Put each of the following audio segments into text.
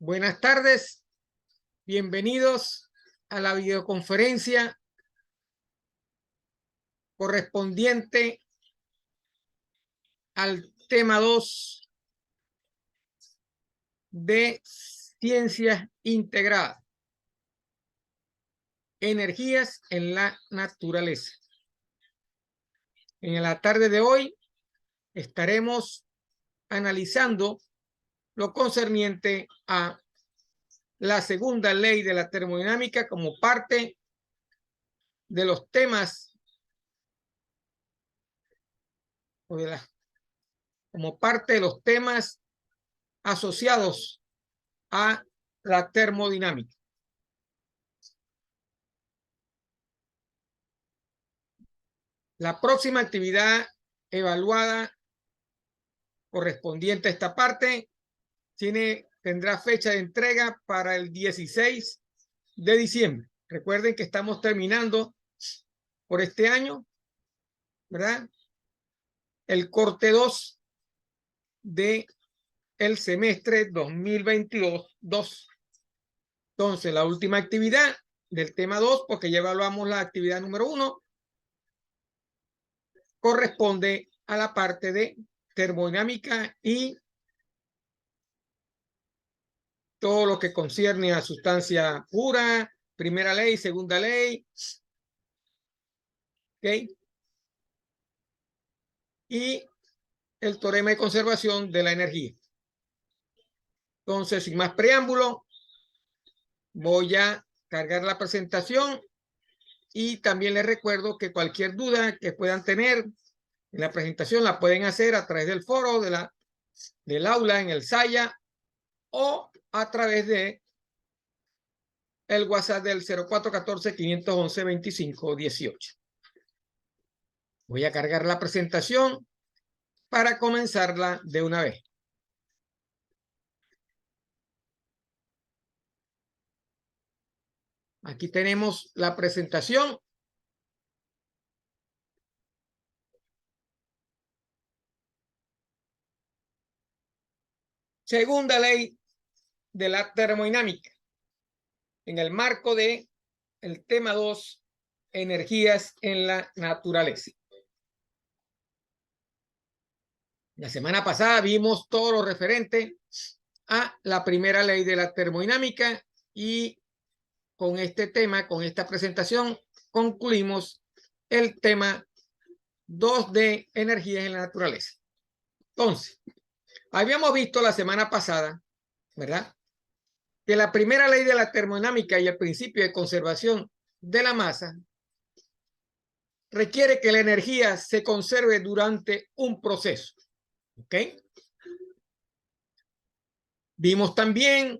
Buenas tardes, bienvenidos a la videoconferencia correspondiente al tema 2 de Ciencias Integradas, Energías en la Naturaleza. En la tarde de hoy estaremos analizando lo concerniente a la segunda ley de la termodinámica como parte de los temas como parte de los temas asociados a la termodinámica. La próxima actividad evaluada correspondiente a esta parte tendrá fecha de entrega para el 16 de diciembre. Recuerden que estamos terminando por este año, ¿verdad? El corte 2 de el semestre 2022-2. Entonces, la última actividad del tema 2, porque ya evaluamos la actividad número 1, corresponde a la parte de termodinámica y todo lo que concierne a sustancia pura, primera ley, segunda ley, ¿ok? Y el teorema de conservación de la energía. Entonces, sin más preámbulo, voy a cargar la presentación y también les recuerdo que cualquier duda que puedan tener en la presentación la pueden hacer a través del foro del aula en el Saya o a través de el WhatsApp del 0414-511-2518. Voy a cargar la presentación para comenzarla de una vez. Aquí tenemos la presentación. Segunda ley de la termodinámica, en el marco de el tema 2, energías en la naturaleza. La semana pasada vimos todo lo referente a la primera ley de la termodinámica y con este tema, con esta presentación, concluimos el tema 2 de energías en la naturaleza. Entonces, habíamos visto la semana pasada, ¿verdad?, que la primera ley de la termodinámica y el principio de conservación de la masa requiere que la energía se conserve durante un proceso. ¿Ok? Vimos también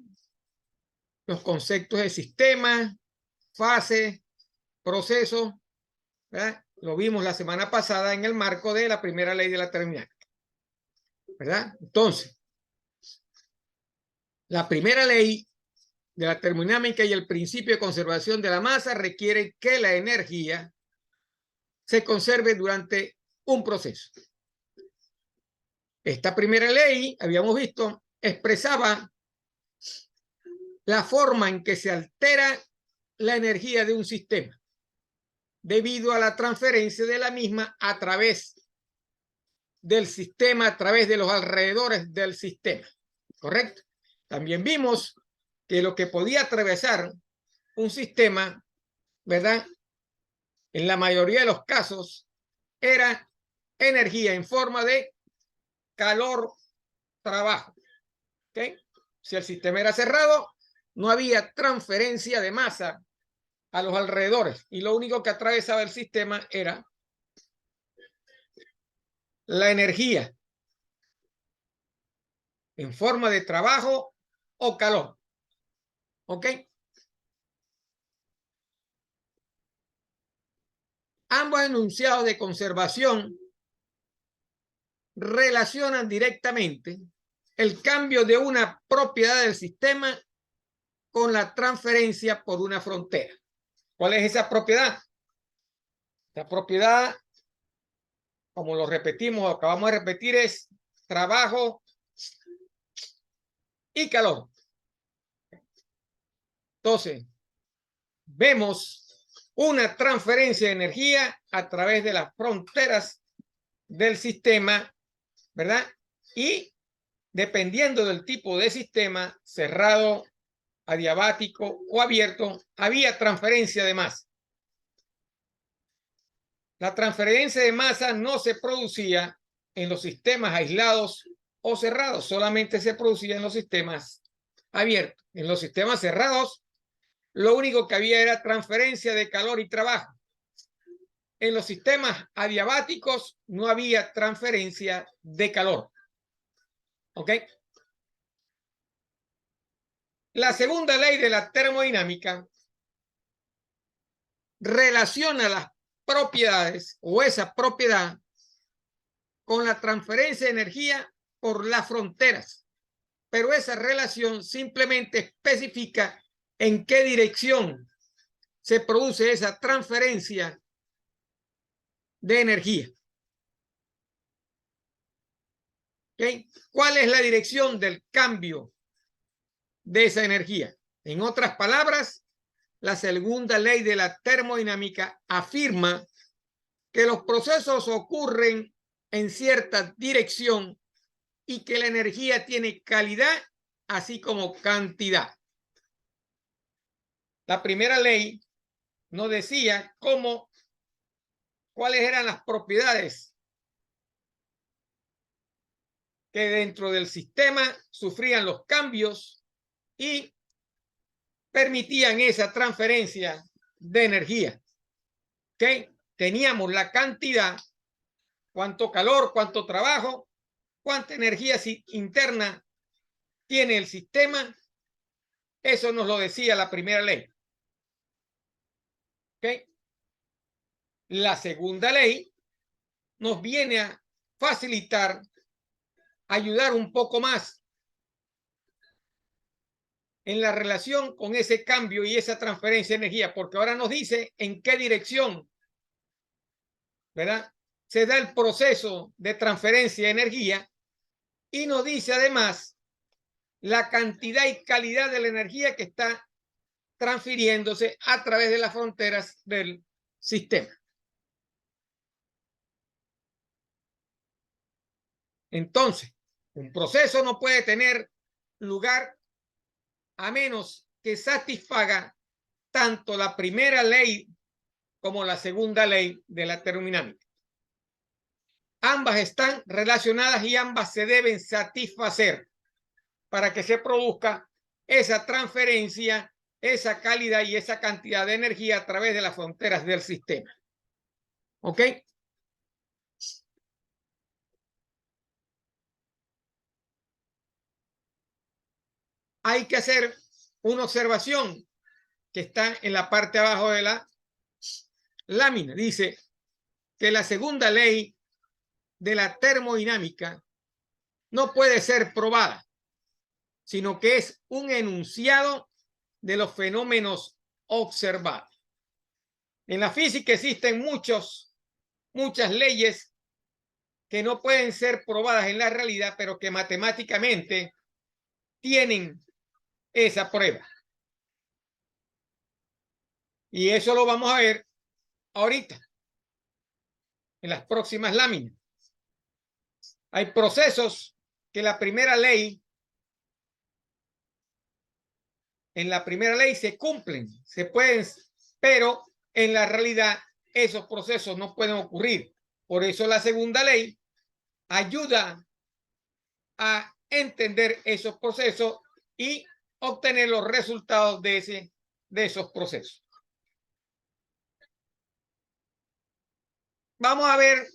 los conceptos de sistema, fase, proceso, ¿verdad? Lo vimos la semana pasada en el marco de la primera ley de la termodinámica, ¿verdad? Entonces, la primera ley de la termodinámica y el principio de conservación de la masa requiere que la energía se conserve durante un proceso. Esta primera ley, habíamos visto, expresaba la forma en que se altera la energía de un sistema debido a la transferencia de la misma a través del sistema, a través de los alrededores del sistema. ¿Correcto? También vimos que lo que podía atravesar un sistema, ¿verdad?, en la mayoría de los casos, era energía en forma de calor, trabajo. ¿Okay? Si el sistema era cerrado, no había transferencia de masa a los alrededores y lo único que atravesaba el sistema era la energía en forma de trabajo o calor. ¿Ok? Ambos enunciados de conservación relacionan directamente el cambio de una propiedad del sistema con la transferencia por una frontera. ¿Cuál es esa propiedad? La propiedad, como lo repetimos, acabamos de repetir, es trabajo y calor. Entonces, vemos una transferencia de energía a través de las fronteras del sistema, ¿verdad? Y dependiendo del tipo de sistema, cerrado, adiabático o abierto, había transferencia de masa. La transferencia de masa no se producía en los sistemas aislados o cerrados, solamente se producía en los sistemas abiertos. En los sistemas cerrados, lo único que había era transferencia de calor y trabajo. En los sistemas adiabáticos no había transferencia de calor. ¿Ok? La segunda ley de la termodinámica relaciona las propiedades o esa propiedad con la transferencia de energía por las fronteras, pero esa relación simplemente especifica en qué dirección se produce esa transferencia de energía. ¿Okay? ¿Cuál es la dirección del cambio de esa energía? En otras palabras, la segunda ley de la termodinámica afirma que los procesos ocurren en cierta dirección y que la energía tiene calidad así como cantidad. La primera ley nos decía cuáles eran las propiedades que dentro del sistema sufrían los cambios y permitían esa transferencia de energía. ¿Okay? Teníamos la cantidad, cuánto calor, cuánto trabajo, cuánta energía interna tiene el sistema. Eso nos lo decía la primera ley. ¿Okay? La segunda ley nos viene a facilitar, ayudar un poco más en la relación con ese cambio y esa transferencia de energía, porque ahora nos dice en qué dirección, ¿verdad?, se da el proceso de transferencia de energía y nos dice además la cantidad y calidad de la energía que está transfiriéndose a través de las fronteras del sistema. Entonces, un proceso no puede tener lugar a menos que satisfaga tanto la primera ley como la segunda ley de la termodinámica. Ambas están relacionadas y ambas se deben satisfacer para que se produzca esa transferencia, esa calidad y esa cantidad de energía a través de las fronteras del sistema. ¿Ok? Hay que hacer una observación que está en la parte de abajo de la lámina. Dice que la segunda ley de la termodinámica no puede ser probada, sino que es un enunciado de los fenómenos observados. En la física existen muchas leyes que no pueden ser probadas en la realidad, pero que matemáticamente tienen esa prueba. Y eso lo vamos a ver ahorita, en las próximas láminas. Hay procesos que en la primera ley se cumplen, se pueden, pero en la realidad esos procesos no pueden ocurrir. Por eso la segunda ley ayuda a entender esos procesos y obtener los resultados de esos procesos. Vamos a ver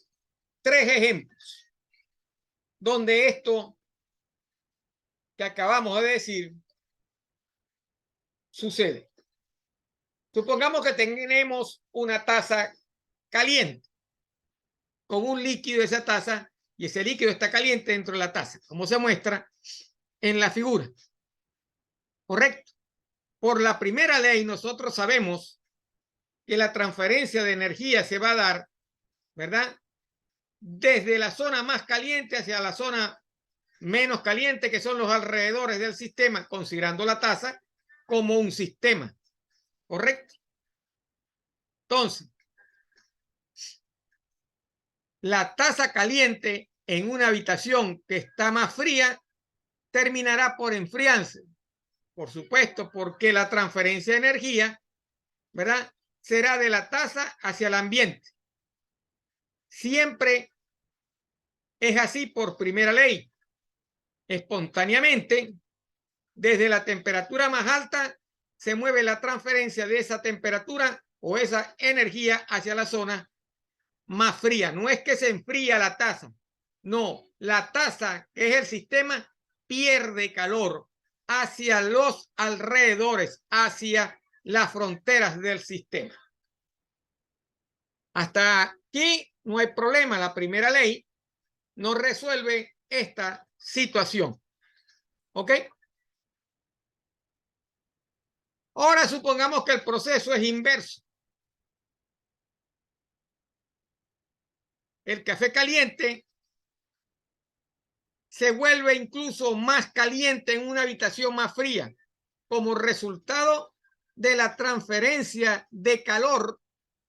3 ejemplos donde esto que acabamos de decir sucede. Supongamos que tenemos una taza caliente con un líquido de esa taza y ese líquido está caliente dentro de la taza, como se muestra en la figura. ¿Correcto? Por la primera ley nosotros sabemos que la transferencia de energía se va a dar, ¿verdad?, desde la zona más caliente hacia la zona menos caliente, que son los alrededores del sistema, considerando la taza, como un sistema, ¿correcto? Entonces, la taza caliente en una habitación que está más fría terminará por enfriarse, por supuesto, porque la transferencia de energía, ¿verdad?, será de la taza hacia el ambiente. Siempre es así por primera ley. Espontáneamente, desde la temperatura más alta, se mueve la transferencia de esa temperatura o esa energía hacia la zona más fría. No es que se enfría la taza, no, la taza, que es el sistema, pierde calor hacia los alrededores, hacia las fronteras del sistema. Hasta aquí no hay problema. La primera ley no resuelve esta situación. ¿Ok? Ahora supongamos que el proceso es inverso. El café caliente se vuelve incluso más caliente en una habitación más fría, como resultado de la transferencia de calor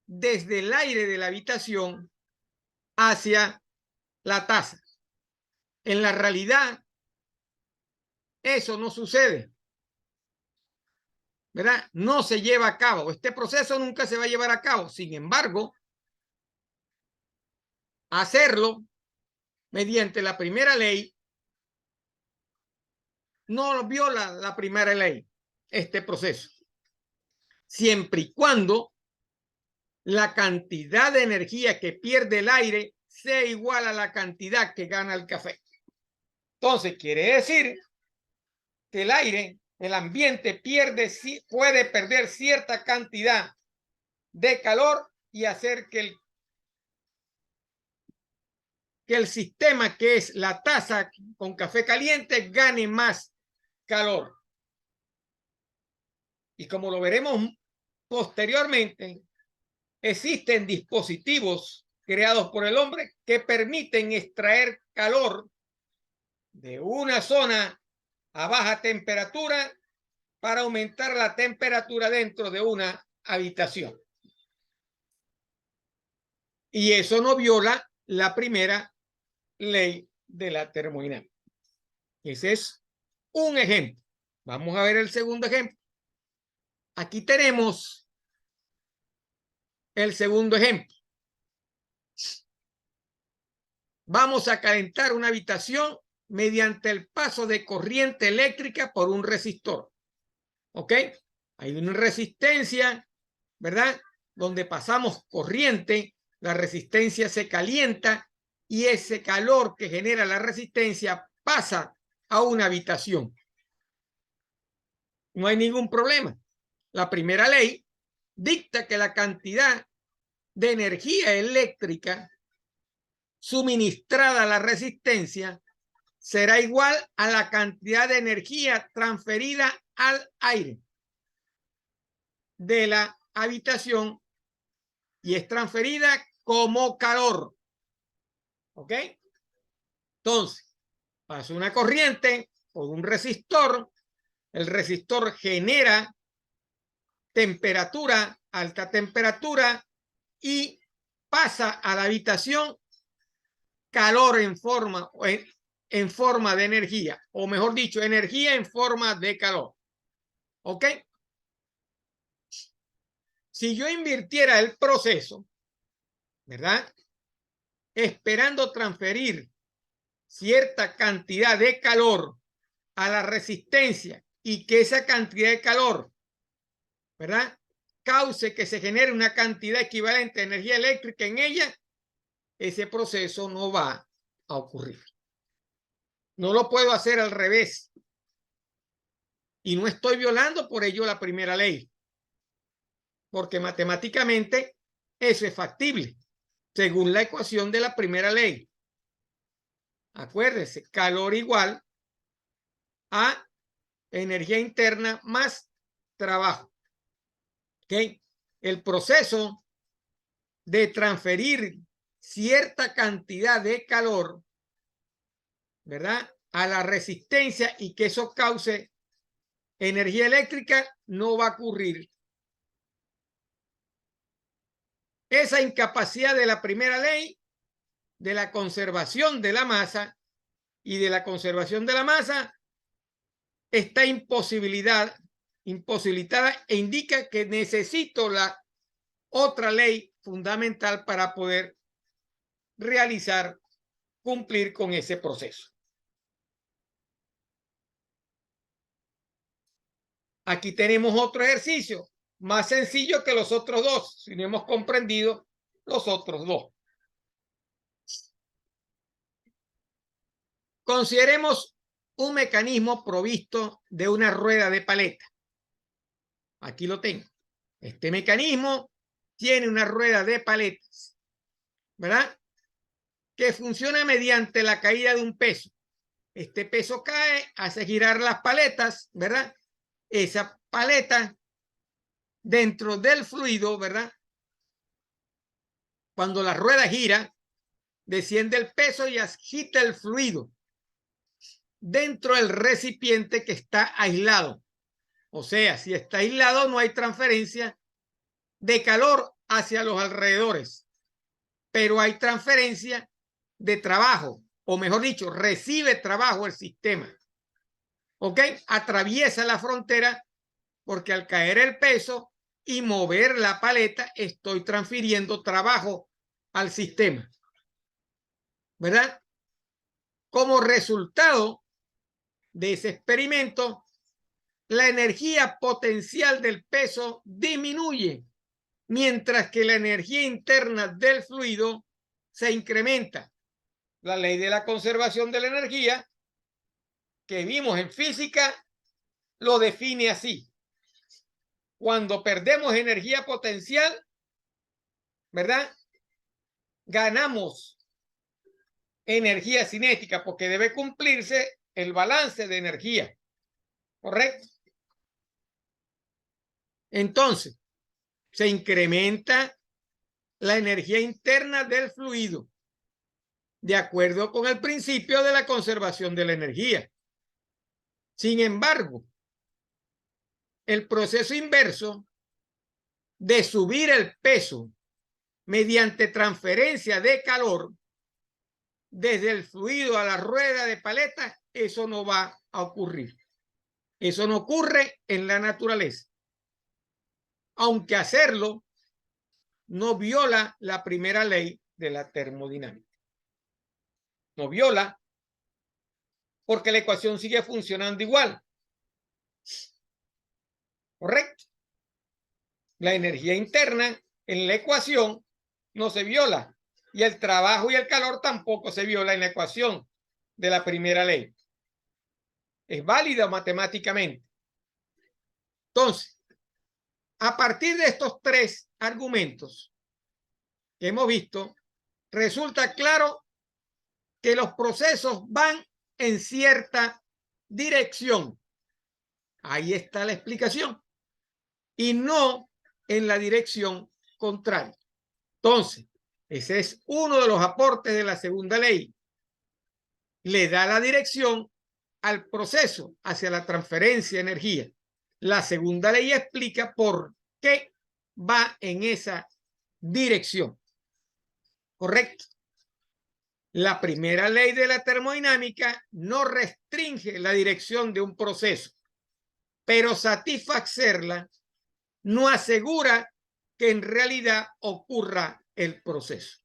desde el aire de la habitación hacia la taza. En la realidad, eso no sucede, ¿verdad? No se lleva a cabo. Este proceso nunca se va a llevar a cabo. Sin embargo, hacerlo mediante la primera ley no viola la primera ley, este proceso, siempre y cuando la cantidad de energía que pierde el aire sea igual a la cantidad que gana el café. Entonces, quiere decir que el aire, el ambiente puede perder cierta cantidad de calor y hacer que el sistema, que es la taza con café caliente, gane más calor. Y como lo veremos posteriormente, existen dispositivos creados por el hombre que permiten extraer calor de una zona a baja temperatura para aumentar la temperatura dentro de una habitación. Y eso no viola la primera ley de la termodinámica. Ese es un ejemplo. Vamos a ver el segundo ejemplo. Aquí tenemos el segundo ejemplo. Vamos a calentar una habitación mediante el paso de corriente eléctrica por un resistor. ¿Ok? Hay una resistencia, ¿verdad? Donde pasamos corriente, la resistencia se calienta y ese calor que genera la resistencia pasa a una habitación. No hay ningún problema. La primera ley dicta que la cantidad de energía eléctrica suministrada a la resistencia será igual a la cantidad de energía transferida al aire de la habitación y es transferida como calor. ¿Ok? Entonces, pasa una corriente por un resistor, el resistor genera temperatura, alta temperatura, y pasa a la habitación calor en forma de energía, o mejor dicho, energía en forma de calor. ¿Ok? Si yo invirtiera el proceso, ¿verdad?, esperando transferir cierta cantidad de calor a la resistencia y que esa cantidad de calor, ¿verdad?, cause que se genere una cantidad equivalente de energía eléctrica en ella, ese proceso no va a ocurrir. No lo puedo hacer al revés. Y no estoy violando por ello la primera ley, porque matemáticamente eso es factible, según la ecuación de la primera ley. Acuérdense, calor igual a energía interna más trabajo. ¿Okay? El proceso de transferir cierta cantidad de calor, ¿verdad?, a la resistencia y que eso cause energía eléctrica no va a ocurrir. Esa incapacidad de la primera ley de la conservación de la masa y de la conservación de la masa está imposibilitada e indica que necesito la otra ley fundamental para poder cumplir con ese proceso. Aquí tenemos otro ejercicio más sencillo que los otros dos, si no hemos comprendido los otros dos. Consideremos un mecanismo provisto de una rueda de paleta. Aquí lo tengo. Este mecanismo tiene una rueda de paletas, ¿verdad? Que funciona mediante la caída de un peso. Este peso cae, hace girar las paletas, ¿verdad? Esa paleta dentro del fluido, ¿verdad? Cuando la rueda gira, desciende el peso y agita el fluido dentro del recipiente que está aislado. O sea, si está aislado, no hay transferencia de calor hacia los alrededores, pero hay transferencia de trabajo, o mejor dicho, recibe trabajo el sistema. ¿Ok? Atraviesa la frontera porque al caer el peso y mover la paleta, estoy transfiriendo trabajo al sistema, ¿verdad? Como resultado de ese experimento, la energía potencial del peso disminuye, mientras que la energía interna del fluido se incrementa. La ley de la conservación de la energía que vimos en física lo define así. Cuando perdemos energía potencial, ¿verdad? Ganamos energía cinética porque debe cumplirse el balance de energía. ¿Correcto? Entonces, se incrementa la energía interna del fluido de acuerdo con el principio de la conservación de la energía. Sin embargo, el proceso inverso de subir el peso mediante transferencia de calor desde el fluido a la rueda de paleta, eso no va a ocurrir. Eso no ocurre en la naturaleza. Aunque hacerlo no viola la primera ley de la termodinámica. No viola porque la ecuación sigue funcionando igual. ¿Correcto? La energía interna en la ecuación no se viola y el trabajo y el calor tampoco se viola en la ecuación de la primera ley. Es válida matemáticamente. Entonces, a partir de estos tres argumentos que hemos visto, resulta claro que los procesos van en cierta dirección. Ahí está la explicación. Y no en la dirección contraria. Entonces, ese es uno de los aportes de la segunda ley. Le da la dirección al proceso hacia la transferencia de energía. La segunda ley explica por qué va en esa dirección. ¿Correcto? La primera ley de la termodinámica no restringe la dirección de un proceso, pero satisfacerla no asegura que en realidad ocurra el proceso.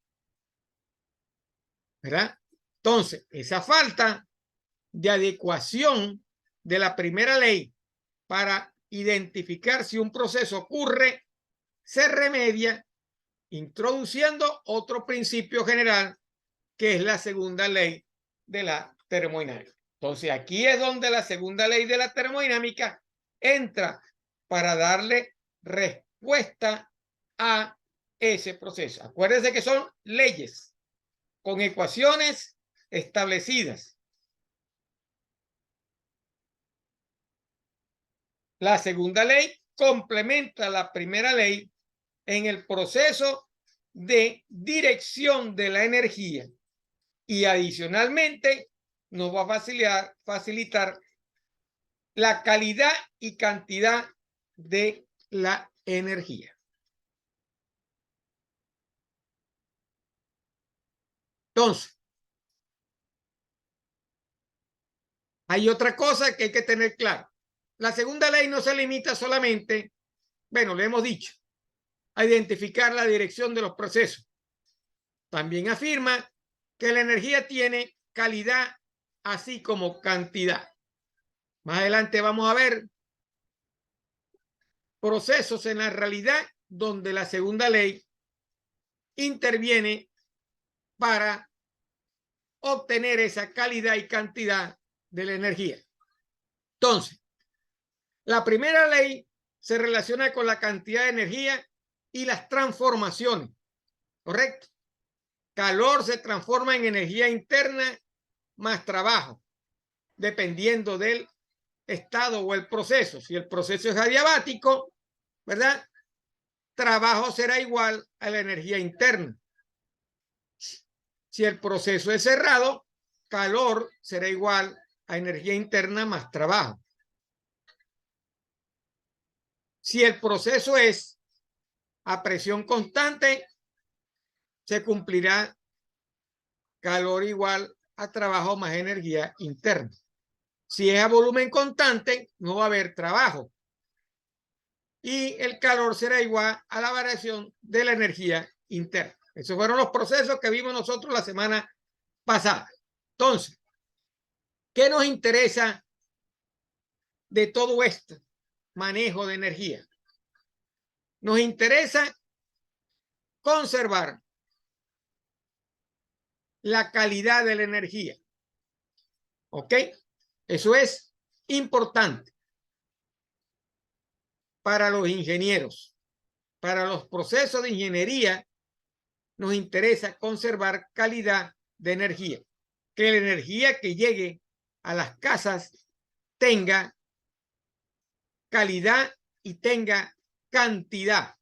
¿Verdad? Entonces, esa falta de adecuación de la primera ley para identificar si un proceso ocurre se remedia introduciendo otro principio general que es la segunda ley de la termodinámica. Entonces, aquí es donde la segunda ley de la termodinámica entra para darle respuesta a ese proceso. Acuérdense que son leyes con ecuaciones establecidas. La segunda ley complementa la primera ley en el proceso de dirección de la energía y adicionalmente nos va a facilitar la calidad y cantidad de la energía. Entonces, hay otra cosa que hay que tener claro. La segunda ley no se limita solamente, bueno, le hemos dicho, a identificar la dirección de los procesos. También afirma que la energía tiene calidad así como cantidad. Más adelante vamos a ver procesos en la realidad donde la segunda ley interviene para obtener esa calidad y cantidad de la energía. Entonces, la primera ley se relaciona con la cantidad de energía y las transformaciones, ¿correcto? Calor se transforma en energía interna más trabajo, dependiendo del estado o el proceso. Si el proceso es adiabático, ¿verdad? Trabajo será igual a la energía interna. Si el proceso es cerrado, calor será igual a energía interna más trabajo. Si el proceso es a presión constante, se cumplirá calor igual a trabajo más energía interna. Si es a volumen constante, no va a haber trabajo. Y el calor será igual a la variación de la energía interna. Esos fueron los procesos que vimos nosotros la semana pasada. Entonces, ¿qué nos interesa de todo este manejo de energía? Nos interesa conservar la calidad de la energía. ¿Ok? Eso es importante para los ingenieros. Para los procesos de ingeniería nos interesa conservar calidad de energía. Que la energía que llegue a las casas tenga calidad y tenga cantidad.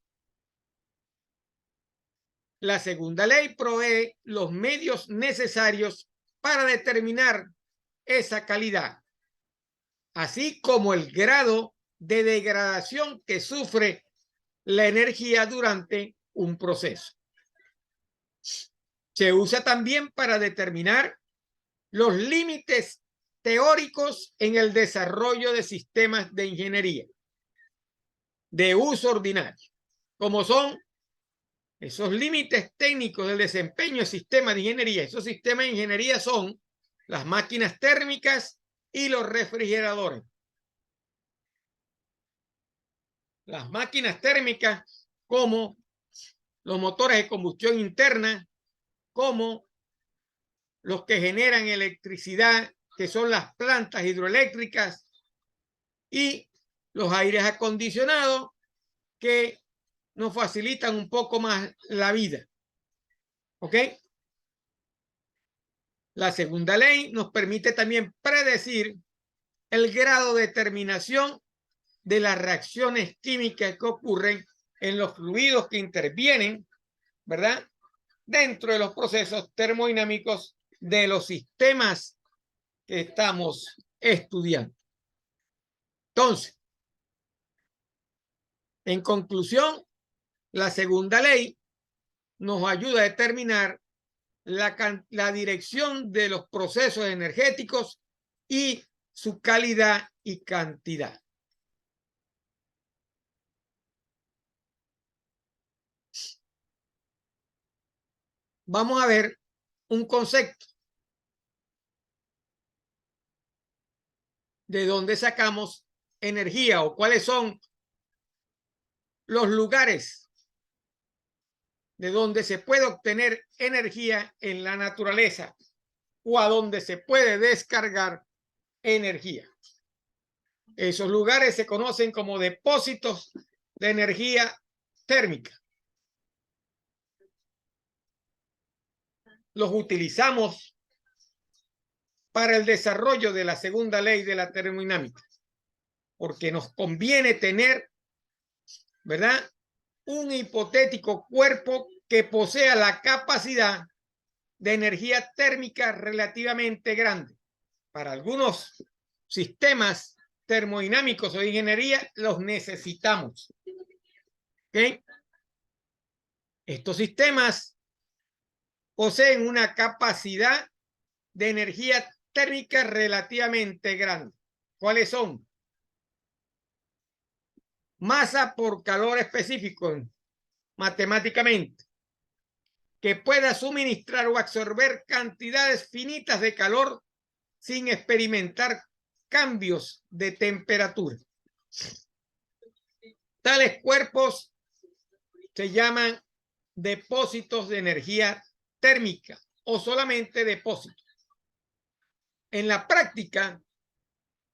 La segunda ley provee los medios necesarios para determinar esa calidad, así como el grado de degradación que sufre la energía durante un proceso. Se usa también para determinar los límites teóricos en el desarrollo de sistemas de ingeniería de uso ordinario, como son esos límites técnicos del desempeño de sistemas de ingeniería. Esos sistemas de ingeniería son las máquinas térmicas y los refrigeradores. Las máquinas térmicas como los motores de combustión interna, como los que generan electricidad, que son las plantas hidroeléctricas, y los aires acondicionados, que nos facilitan un poco más la vida. ¿Ok? La segunda ley nos permite también predecir el grado de terminación de las reacciones químicas que ocurren en los fluidos que intervienen, ¿verdad? Dentro de los procesos termodinámicos de los sistemas que estamos estudiando. Entonces, en conclusión, la segunda ley nos ayuda a determinar la dirección de los procesos energéticos y su calidad y cantidad. Vamos a ver un concepto de dónde sacamos energía o cuáles son los lugares de donde se puede obtener energía en la naturaleza o a donde se puede descargar energía. Esos lugares se conocen como depósitos de energía térmica. Los utilizamos para el desarrollo de la segunda ley de la termodinámica, porque nos conviene tener, ¿verdad?, un hipotético cuerpo que posea la capacidad de energía térmica relativamente grande. Para algunos sistemas termodinámicos o de ingeniería los necesitamos. ¿Okay? Estos sistemas poseen una capacidad de energía térmica relativamente grande. ¿Cuáles son? Masa por calor específico, matemáticamente, que pueda suministrar o absorber cantidades finitas de calor sin experimentar cambios de temperatura. Tales cuerpos se llaman depósitos de energía térmica o solamente depósitos. En la práctica,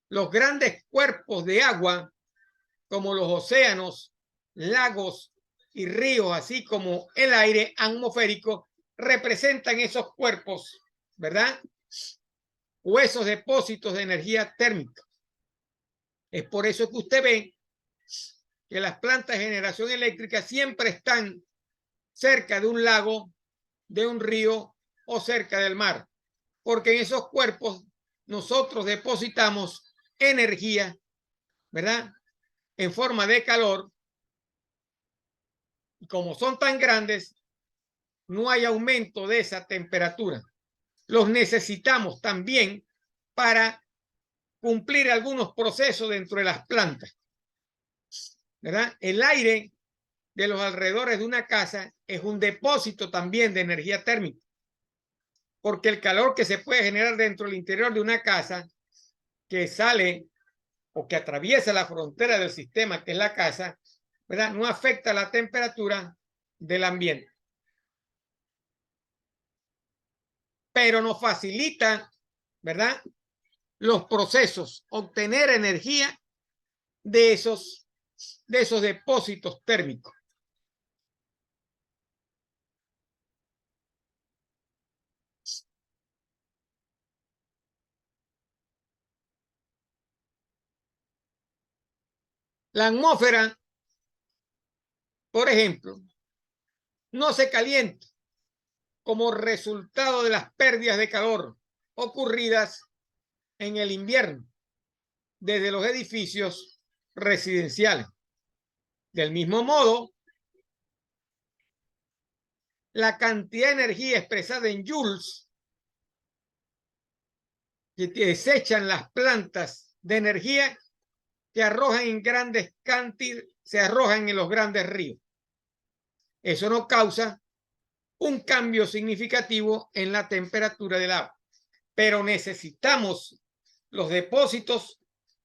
los grandes cuerpos de agua, como los océanos, lagos y ríos, así como el aire atmosférico, representan esos cuerpos, ¿verdad? O esos depósitos de energía térmica. Es por eso que usted ve que las plantas de generación eléctrica siempre están cerca de un lago, de un río o cerca del mar, porque en esos cuerpos nosotros depositamos energía, ¿verdad? En forma de calor, y como son tan grandes, no hay aumento de esa temperatura. Los necesitamos también para cumplir algunos procesos dentro de las plantas, ¿verdad? El aire de los alrededores de una casa es un depósito también de energía térmica, porque el calor que se puede generar dentro del interior de una casa que sale o que atraviesa la frontera del sistema que es la casa, ¿verdad? No afecta la temperatura del ambiente, pero nos facilita, ¿verdad? Los procesos, obtener energía de esos depósitos térmicos. La atmósfera, por ejemplo, no se calienta como resultado de las pérdidas de calor ocurridas en el invierno desde los edificios residenciales. Del mismo modo, la cantidad de energía expresada en joules que desechan las plantas de energía que arrojan en grandes cantidades, se arrojan en los grandes ríos. Eso no causa un cambio significativo en la temperatura del agua, pero necesitamos los depósitos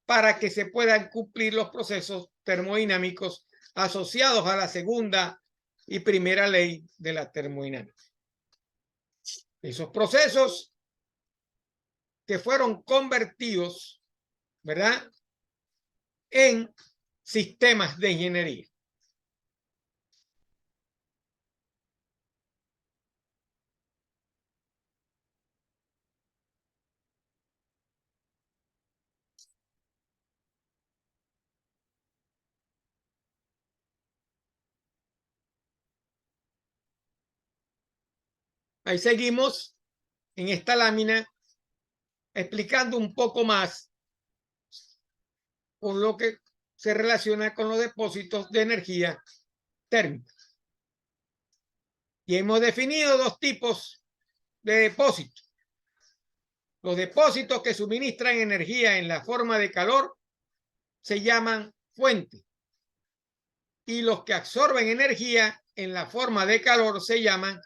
para que se puedan cumplir los procesos termodinámicos asociados a la segunda y primera ley de la termodinámica. Esos procesos que fueron convertidos, ¿verdad?, en sistemas de ingeniería. Ahí seguimos en esta lámina explicando un poco más con lo que se relaciona con los depósitos de energía térmica. Y hemos definido dos tipos de depósitos. Los depósitos que suministran energía en la forma de calor se llaman fuente. Y los que absorben energía en la forma de calor se llaman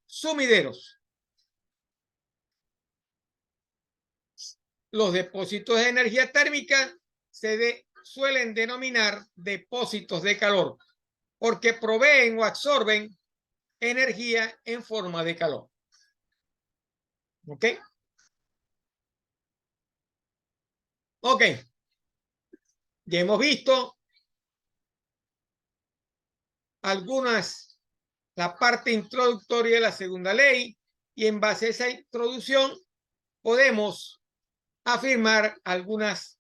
sumideros. Los depósitos de energía térmica suelen denominar depósitos de calor porque proveen o absorben energía en forma de calor. ¿Ok? Ok. Ya hemos visto la parte introductoria de la segunda ley, y en base a esa introducción podemos afirmar algunas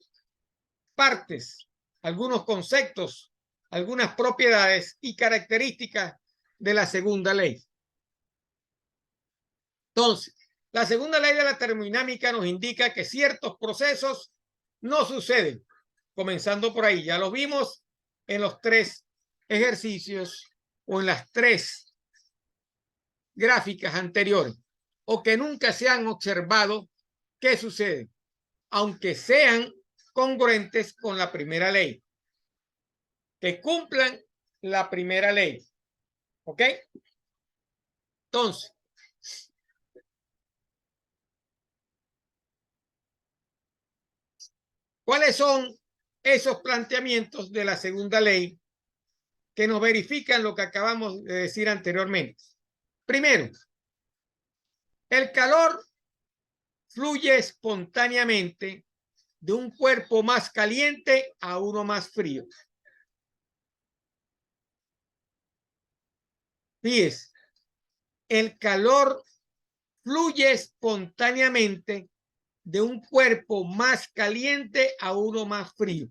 partes, algunos conceptos, algunas propiedades y características de la segunda ley. Entonces, la segunda ley de la termodinámica nos indica que ciertos procesos no suceden comenzando por ahí. Ya lo vimos en los 3 ejercicios o en las 3 gráficas anteriores, o que nunca se han observado. ¿Qué sucede? Aunque sean congruentes con la primera ley, que cumplan la primera ley. ¿Ok? Entonces, ¿cuáles son esos planteamientos de la segunda ley que nos verifican lo que acabamos de decir anteriormente? Primero, el calor fluye espontáneamente de un cuerpo más caliente a uno más frío. Fíjese, el calor fluye espontáneamente de un cuerpo más caliente a uno más frío.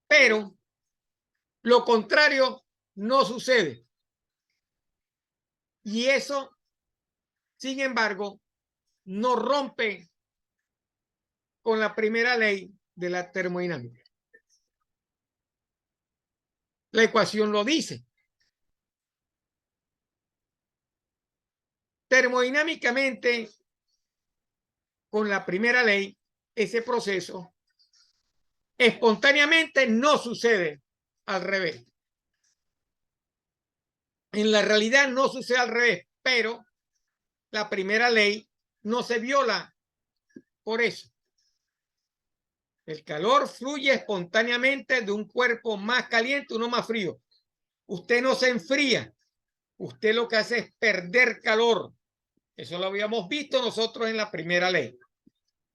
Pero lo contrario no sucede. Y eso, sin embargo, no rompe con la primera ley de la termodinámica. La ecuación lo dice. Termodinámicamente, con la primera ley, ese proceso espontáneamente no sucede al revés. En la realidad no sucede al revés, pero la primera ley no se viola por eso. El calor fluye espontáneamente de un cuerpo más caliente a uno más frío. Usted no se enfría. Usted lo que hace es perder calor. Eso lo habíamos visto nosotros en la primera ley.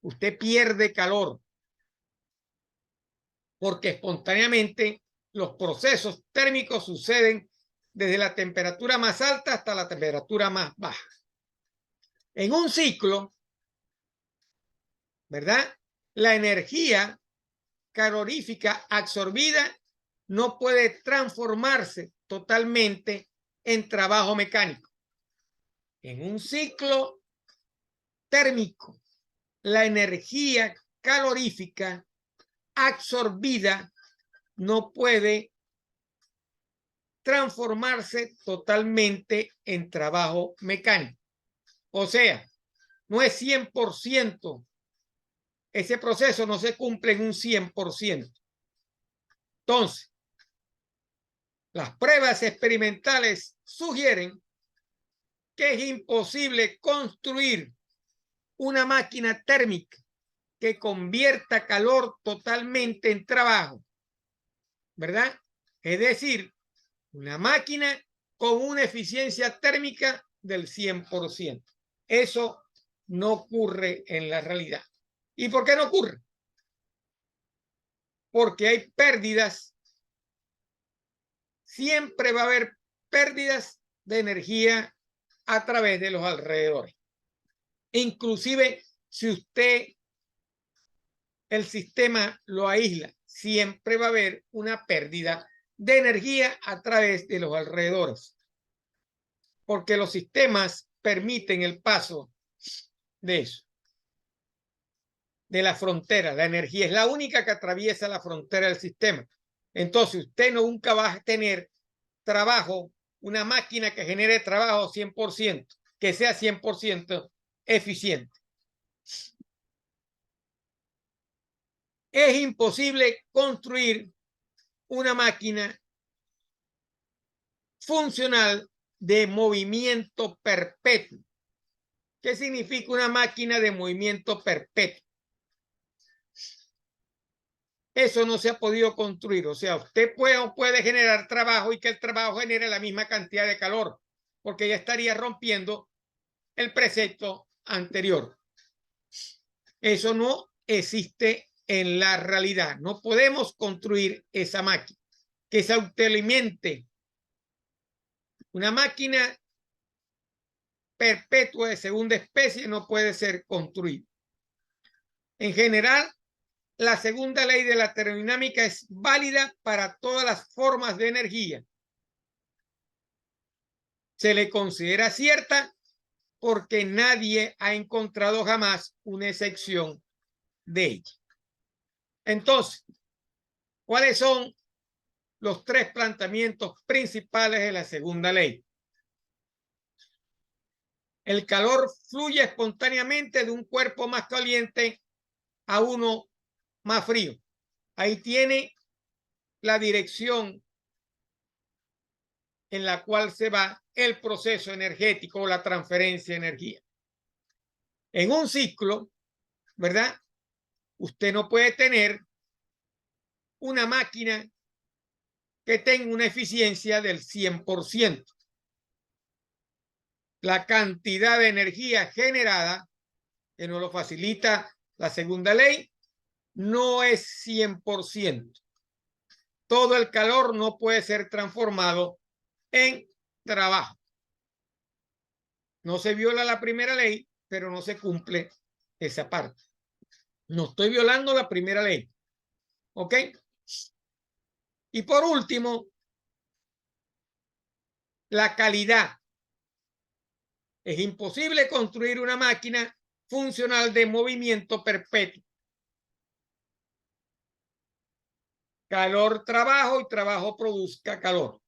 Usted pierde calor porque espontáneamente los procesos térmicos suceden desde la temperatura más alta hasta la temperatura más baja. En un ciclo, ¿verdad? La energía calorífica absorbida no puede transformarse totalmente en trabajo mecánico. En un ciclo térmico, la energía calorífica absorbida no puede transformarse totalmente en trabajo mecánico. O sea, no es 100%. Ese proceso no se cumple en un 100%. Entonces, las pruebas experimentales sugieren que es imposible construir una máquina térmica que convierta calor totalmente en trabajo, ¿verdad? Es decir, una máquina con una eficiencia térmica del 100%. Eso no ocurre en la realidad. ¿Y por qué no ocurre? Porque hay pérdidas. Siempre va a haber pérdidas de energía a través de los alrededores. Inclusive si usted el sistema lo aísla, siempre va a haber una pérdida de energía a través de los alrededores, porque los sistemas permiten el paso de eso, de la frontera. La energía es la única que atraviesa la frontera del sistema. Entonces usted nunca va a tener trabajo, una máquina que genere trabajo 100%, que sea 100% eficiente. Es imposible construir una máquina funcional de movimiento perpetuo. ¿Qué significa una máquina de movimiento perpetuo? Eso no se ha podido construir. O sea, usted puede generar trabajo y que el trabajo genere la misma cantidad de calor, porque ya estaría rompiendo el precepto anterior. Eso no existe en la realidad. No podemos construir esa máquina que se autoalimente. Una máquina perpetua de segunda especie no puede ser construida. En general, la segunda ley de la termodinámica es válida para todas las formas de energía. Se le considera cierta porque nadie ha encontrado jamás una excepción de ella. Entonces, ¿cuáles son los tres planteamientos principales de la segunda ley? El calor fluye espontáneamente de un cuerpo más caliente a uno más frío. Ahí tiene la dirección en la cual se va el proceso energético o la transferencia de energía. En un ciclo, ¿verdad? Usted no puede tener una máquina que tenga una eficiencia del 100%. La cantidad de energía generada, que nos lo facilita la segunda ley, no es 100%. Todo el calor no puede ser transformado en trabajo. No se viola la primera ley, pero no se cumple esa parte. No estoy violando la primera ley. ¿Ok? Y por último, la calidad. Es imposible construir una máquina funcional de movimiento perpetuo. Calor, trabajo y trabajo produzca calor.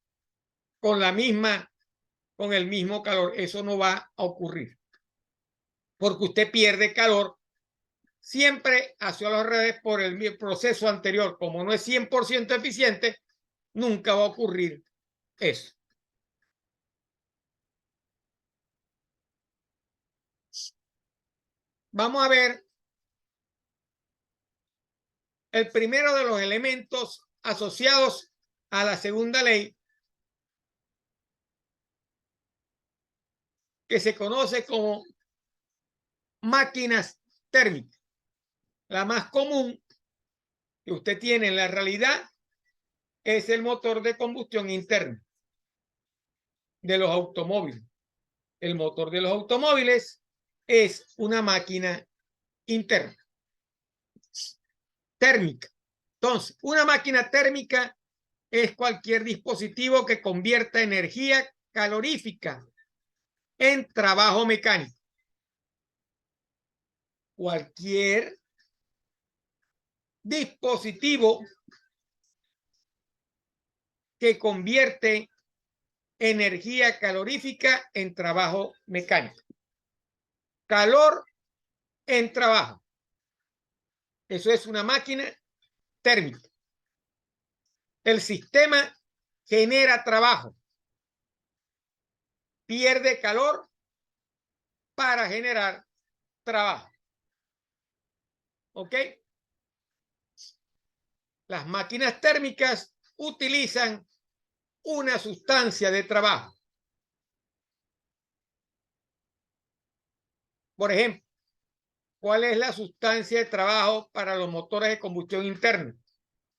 Con el mismo calor. Eso no va a ocurrir. Porque usted pierde calor siempre hacia los redes por el proceso anterior. Como no es 100% eficiente, nunca va a ocurrir eso. Vamos a ver el primero de los elementos asociados a la segunda ley, que se conoce como máquinas térmicas. La más común que usted tiene en la realidad es el motor de combustión interna de los automóviles. El motor de los automóviles es una máquina interna térmica. Entonces, una máquina térmica es cualquier dispositivo que convierta energía calorífica en trabajo mecánico. Cualquier dispositivo que convierte energía calorífica en trabajo mecánico. Calor en trabajo. Eso es una máquina térmica. El sistema genera trabajo. Pierde calor para generar trabajo. ¿Ok? Las máquinas térmicas utilizan una sustancia de trabajo. Por ejemplo, ¿cuál es la sustancia de trabajo para los motores de combustión interna?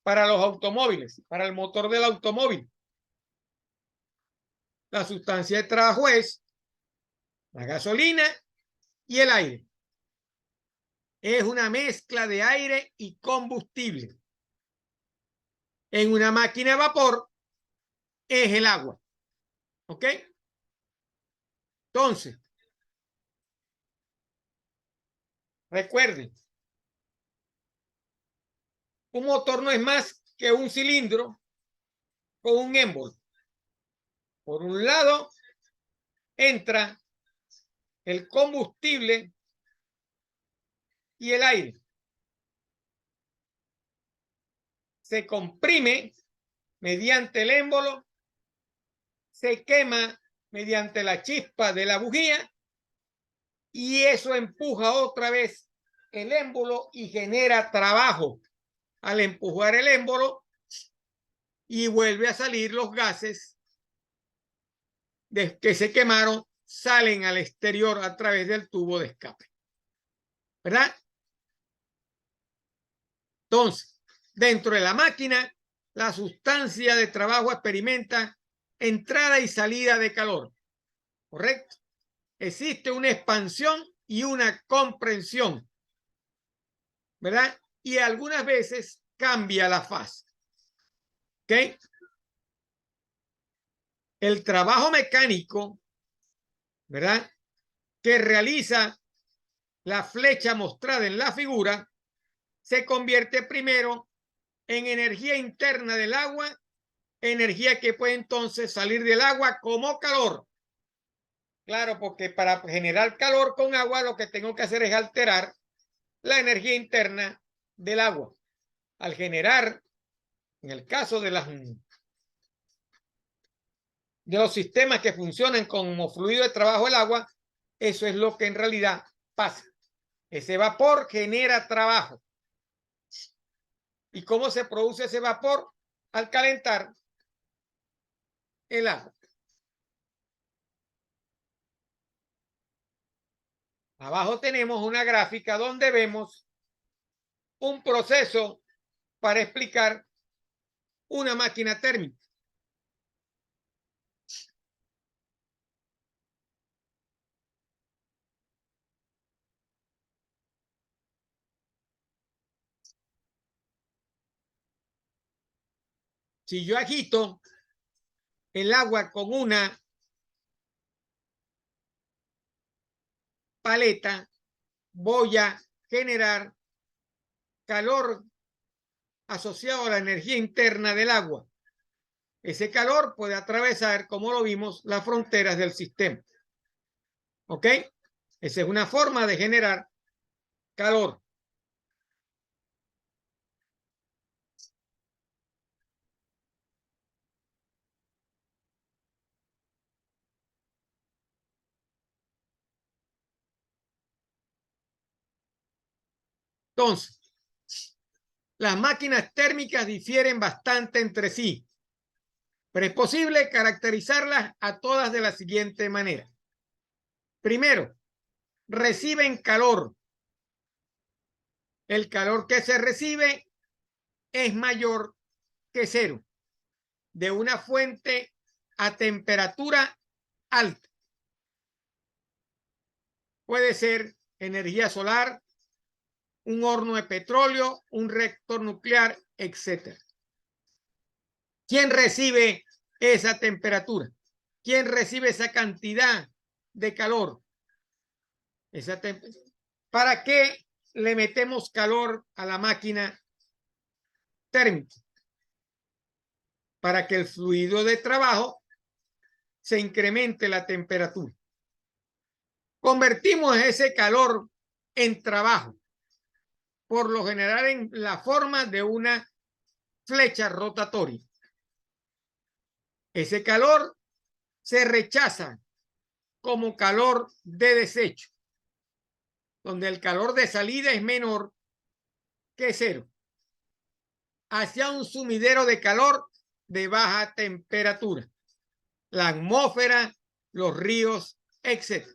Para los automóviles, para el motor del automóvil. La sustancia de trabajo es la gasolina y el aire. Es una mezcla de aire y combustible. En una máquina a vapor es el agua. ¿Ok? Entonces, recuerden, un motor no es más que un cilindro con un émbolo. Por un lado entra el combustible y el aire. Se comprime mediante el émbolo, se quema mediante la chispa de la bujía y eso empuja otra vez el émbolo y genera trabajo. Al empujar el émbolo y vuelve a salir los gases que se quemaron, salen al exterior a través del tubo de escape. ¿Verdad? Entonces, dentro de la máquina, la sustancia de trabajo experimenta entrada y salida de calor. ¿Correcto? Existe una expansión y una comprensión. ¿Verdad? Y algunas veces cambia la fase. ¿Ok? El trabajo mecánico, ¿verdad?, que realiza la flecha mostrada en la figura, se convierte primero en energía interna del agua, energía que puede entonces salir del agua como calor. Claro, porque para generar calor con agua lo que tengo que hacer es alterar la energía interna del agua. Al generar, en el caso de los sistemas que funcionan como fluido de trabajo del agua, eso es lo que en realidad pasa. Ese vapor genera trabajo. ¿Y cómo se produce ese vapor? Al calentar el agua. Abajo tenemos una gráfica donde vemos un proceso para explicar una máquina térmica. Si yo agito el agua con una paleta, voy a generar calor asociado a la energía interna del agua. Ese calor puede atravesar, como lo vimos, las fronteras del sistema. ¿Ok? Esa es una forma de generar calor. Entonces, las máquinas térmicas difieren bastante entre sí, pero es posible caracterizarlas a todas de la siguiente manera. Primero, reciben calor. El calor que se recibe es mayor que cero, de una fuente a temperatura alta. Puede ser energía solar, un horno de petróleo, un reactor nuclear, etc. ¿Quién recibe esa temperatura? ¿Quién recibe esa cantidad de calor? ¿Para qué le metemos calor a la máquina térmica? Para que el fluido de trabajo se incremente la temperatura. Convertimos ese calor en trabajo, por lo general en la forma de una flecha rotatoria. Ese calor se rechaza como calor de desecho, donde el calor de salida es menor que cero, hacia un sumidero de calor de baja temperatura, la atmósfera, los ríos, etc.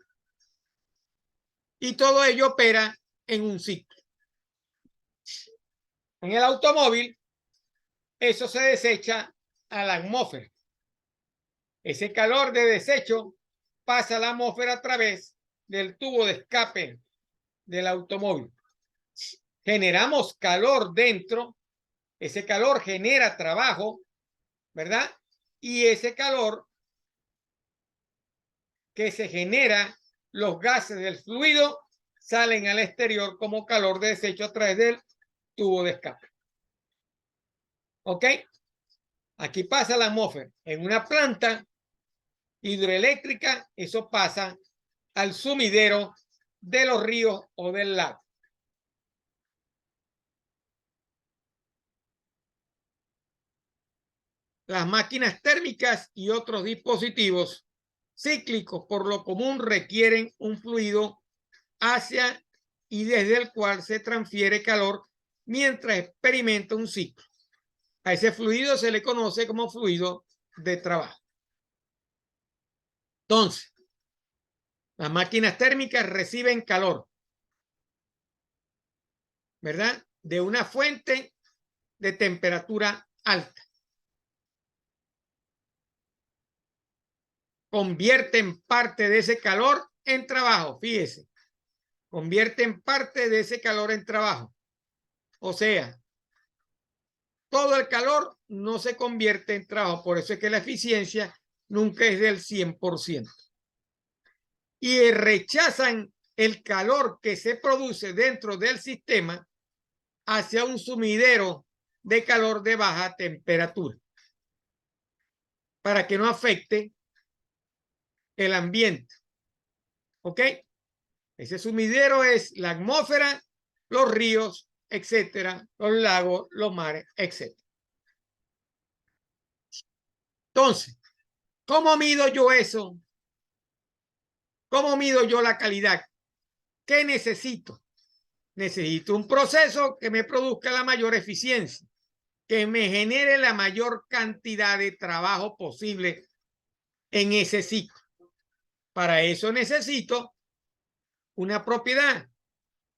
Y todo ello opera en un ciclo. En el automóvil, eso se desecha a la atmósfera. Ese calor de desecho pasa a la atmósfera a través del tubo de escape del automóvil. Generamos calor dentro, ese calor genera trabajo, ¿verdad? Y ese calor que se genera, los gases del fluido salen al exterior como calor de desecho a través del tubo de escape. ¿Ok? Aquí pasa la atmósfera. En una planta hidroeléctrica, eso pasa al sumidero de los ríos o del lago. Las máquinas térmicas y otros dispositivos cíclicos por lo común requieren un fluido hacia y desde el cual se transfiere calor mientras experimenta un ciclo. A ese fluido se le conoce como fluido de trabajo. Entonces, las máquinas térmicas reciben calor, ¿verdad? De una fuente de temperatura alta. Convierten parte de ese calor en trabajo, fíjese. Convierten parte de ese calor en trabajo. O sea, todo el calor no se convierte en trabajo. Por eso es que la eficiencia nunca es del 100%. Y rechazan el calor que se produce dentro del sistema hacia un sumidero de calor de baja temperatura para que no afecte el ambiente. ¿Ok? Ese sumidero es la atmósfera, los ríos, etcétera, los lagos, los mares, etcétera. Entonces, ¿cómo mido yo eso? ¿Cómo mido yo la calidad? ¿Qué necesito? Necesito un proceso que me produzca la mayor eficiencia, que me genere la mayor cantidad de trabajo posible en ese ciclo. Para eso necesito una propiedad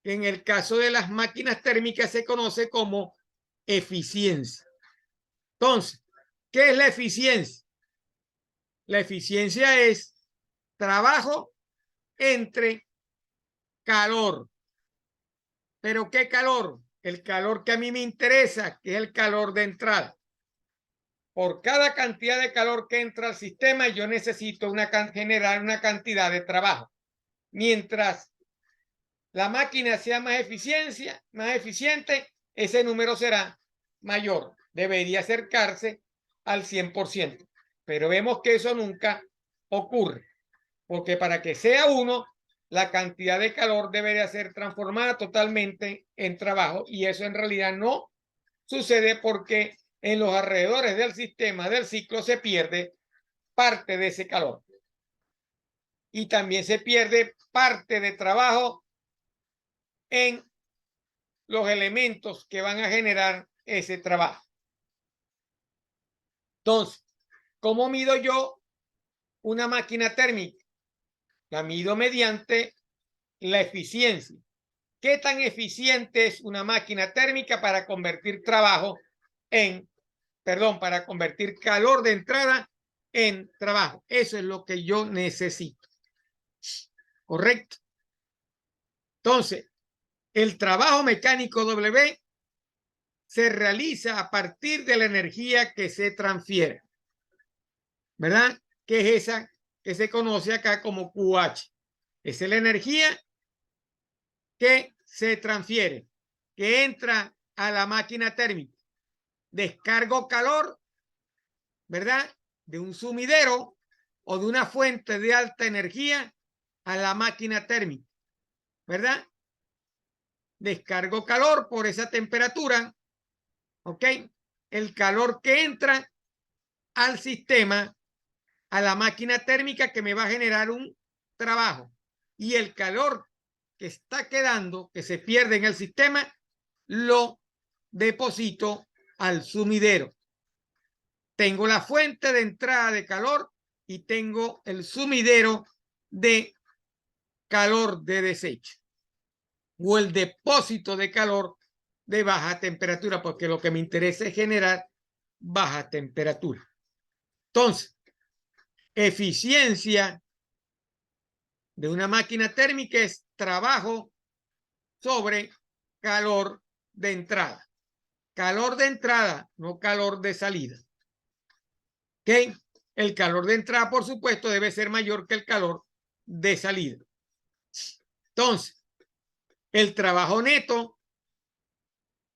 que en el caso de las máquinas térmicas se conoce como eficiencia. Entonces, ¿qué es la eficiencia? La eficiencia es trabajo entre calor. ¿Pero qué calor? El calor que a mí me interesa, que es el calor de entrada. Por cada cantidad de calor que entra al sistema, yo necesito generar una cantidad de trabajo. Mientras la máquina sea más eficiente, ese número será mayor. Debería acercarse al 100%. Pero vemos que eso nunca ocurre. Porque para que sea 1, la cantidad de calor debería ser transformada totalmente en trabajo. Y eso en realidad no sucede porque en los alrededores del sistema del ciclo se pierde parte de ese calor. Y también se pierde parte de trabajo en los elementos que van a generar ese trabajo. Entonces, ¿cómo mido yo una máquina térmica? La mido mediante la eficiencia. ¿Qué tan eficiente es una máquina térmica para convertir para convertir calor de entrada en trabajo? Eso es lo que yo necesito. ¿Correcto? Entonces, el trabajo mecánico W se realiza a partir de la energía que se transfiere, ¿verdad? Que es esa que se conoce acá como QH. Esa es la energía que se transfiere, que entra a la máquina térmica. Descargo calor, ¿verdad? De un sumidero o de una fuente de alta energía a la máquina térmica, ¿verdad? Descargo calor por esa temperatura, ¿ok? El calor que entra al sistema, a la máquina térmica que me va a generar un trabajo. Y el calor que está quedando, que se pierde en el sistema, lo deposito al sumidero. Tengo la fuente de entrada de calor y tengo el sumidero de calor de desecho o el depósito de calor de baja temperatura, porque lo que me interesa es generar baja temperatura. Entonces, eficiencia de una máquina térmica es trabajo sobre calor de entrada. Calor de entrada, no calor de salida. ¿Ok? El calor de entrada, por supuesto, debe ser mayor que el calor de salida. Entonces, el trabajo neto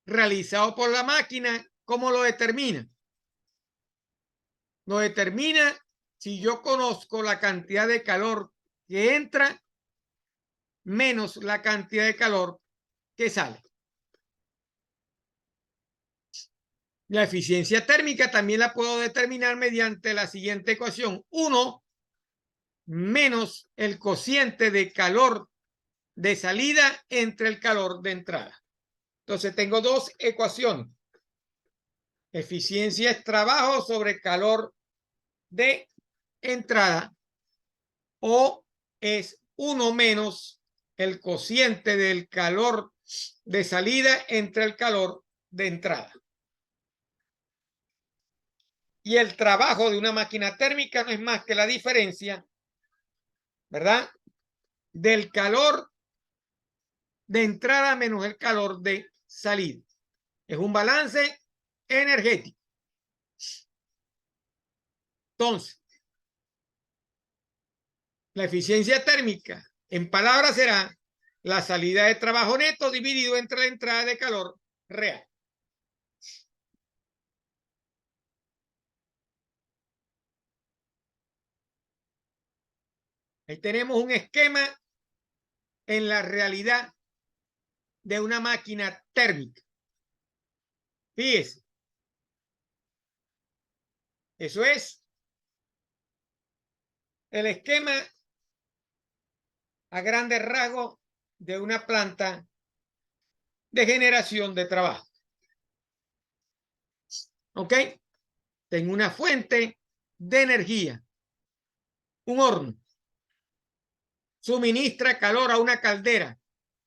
realizado por la máquina, ¿cómo lo determina? Lo determina si yo conozco la cantidad de calor que entra menos la cantidad de calor que sale. La eficiencia térmica también la puedo determinar mediante la siguiente ecuación. 1 menos el cociente de calor de salida entre el calor de entrada. Entonces tengo dos ecuaciones. Eficiencia es trabajo sobre calor de entrada, o es 1 menos el cociente del calor de salida entre el calor de entrada. Y el trabajo de una máquina térmica no es más que la diferencia, ¿verdad?, del calor de entrada menos el calor de salida. Es un balance energético. Entonces, la eficiencia térmica, en palabras, será la salida de trabajo neto dividido entre la entrada de calor real. Ahí tenemos un esquema en la realidad de una máquina térmica. Fíjese. Eso es el esquema a grandes rasgos de una planta de generación de trabajo. ¿Ok? Tengo una fuente de energía, un horno. Suministra calor a una caldera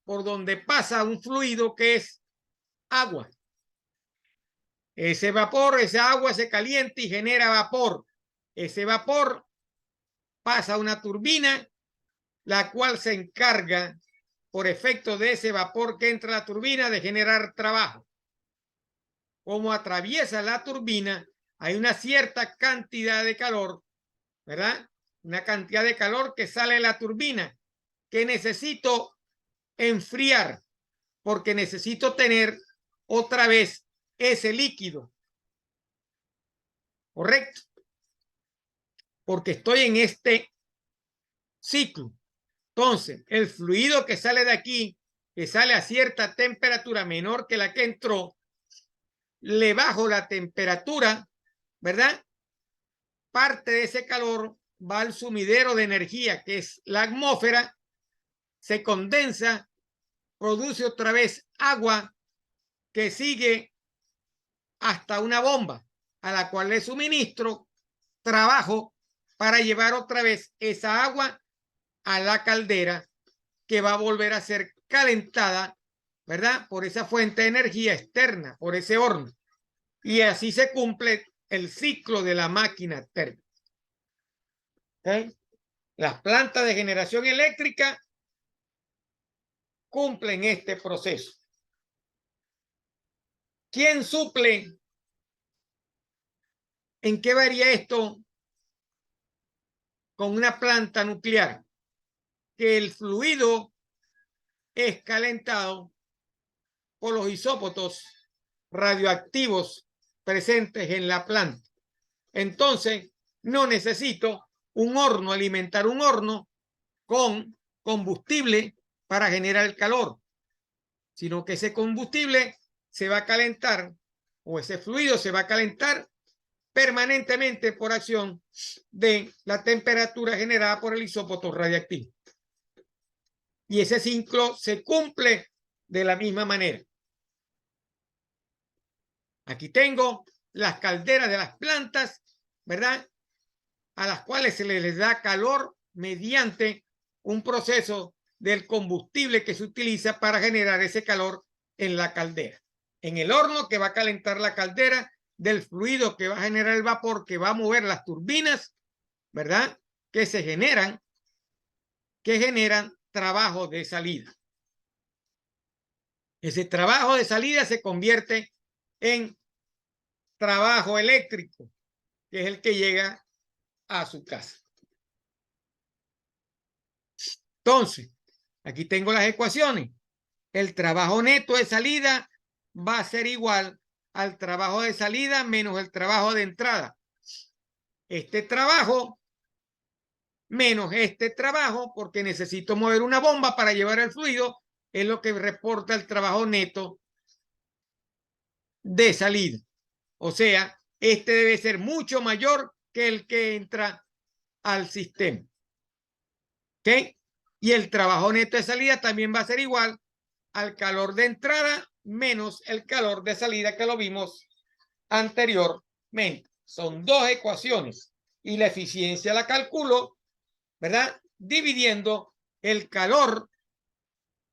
por donde pasa un fluido que es agua. Ese vapor, esa agua se calienta y genera vapor. Ese vapor pasa a una turbina, la cual se encarga, por efecto de ese vapor que entra a la turbina, de generar trabajo. Como atraviesa la turbina, hay una cierta cantidad de calor, ¿verdad? Una cantidad de calor que sale de la turbina, que necesito enfriar, porque necesito tener otra vez ese líquido. ¿Correcto? Porque estoy en este ciclo. Entonces, el fluido que sale de aquí, que sale a cierta temperatura menor que la que entró, le bajo la temperatura, ¿verdad? Parte de ese calor va al sumidero de energía, que es la atmósfera, se condensa, produce otra vez agua que sigue hasta una bomba a la cual le suministro trabajo para llevar otra vez esa agua a la caldera, que va a volver a ser calentada, ¿verdad? Por esa fuente de energía externa, por ese horno. Y así se cumple el ciclo de la máquina térmica. ¿Okay? Las plantas de generación eléctrica cumplen este proceso. ¿Quién suple? ¿En qué varía esto con una planta nuclear? Que el fluido es calentado por los isótopos radioactivos presentes en la planta. Entonces, no necesito un horno, alimentar un horno con combustible para generar el calor, sino que ese combustible se va a calentar, o ese fluido se va a calentar permanentemente por acción de la temperatura generada por el isótopo radiactivo. Y ese ciclo se cumple de la misma manera. Aquí tengo las calderas de las plantas, ¿verdad? A las cuales se les da calor mediante un proceso del combustible que se utiliza para generar ese calor en la caldera. En el horno que va a calentar la caldera, del fluido que va a generar el vapor que va a mover las turbinas, ¿verdad? Que se generan, que generan trabajo de salida. Ese trabajo de salida se convierte en trabajo eléctrico, que es el que llega a su casa. Entonces, aquí tengo las ecuaciones. El trabajo neto de salida va a ser igual al trabajo de salida menos el trabajo de entrada. Este trabajo menos este trabajo, porque necesito mover una bomba para llevar el fluido, es lo que reporta el trabajo neto de salida. O sea, este debe ser mucho mayor que el que entra al sistema. ¿Ok? Y el trabajo neto de salida también va a ser igual al calor de entrada menos el calor de salida, que lo vimos anteriormente. Son dos ecuaciones y la eficiencia la calculo, ¿verdad? Dividiendo el calor,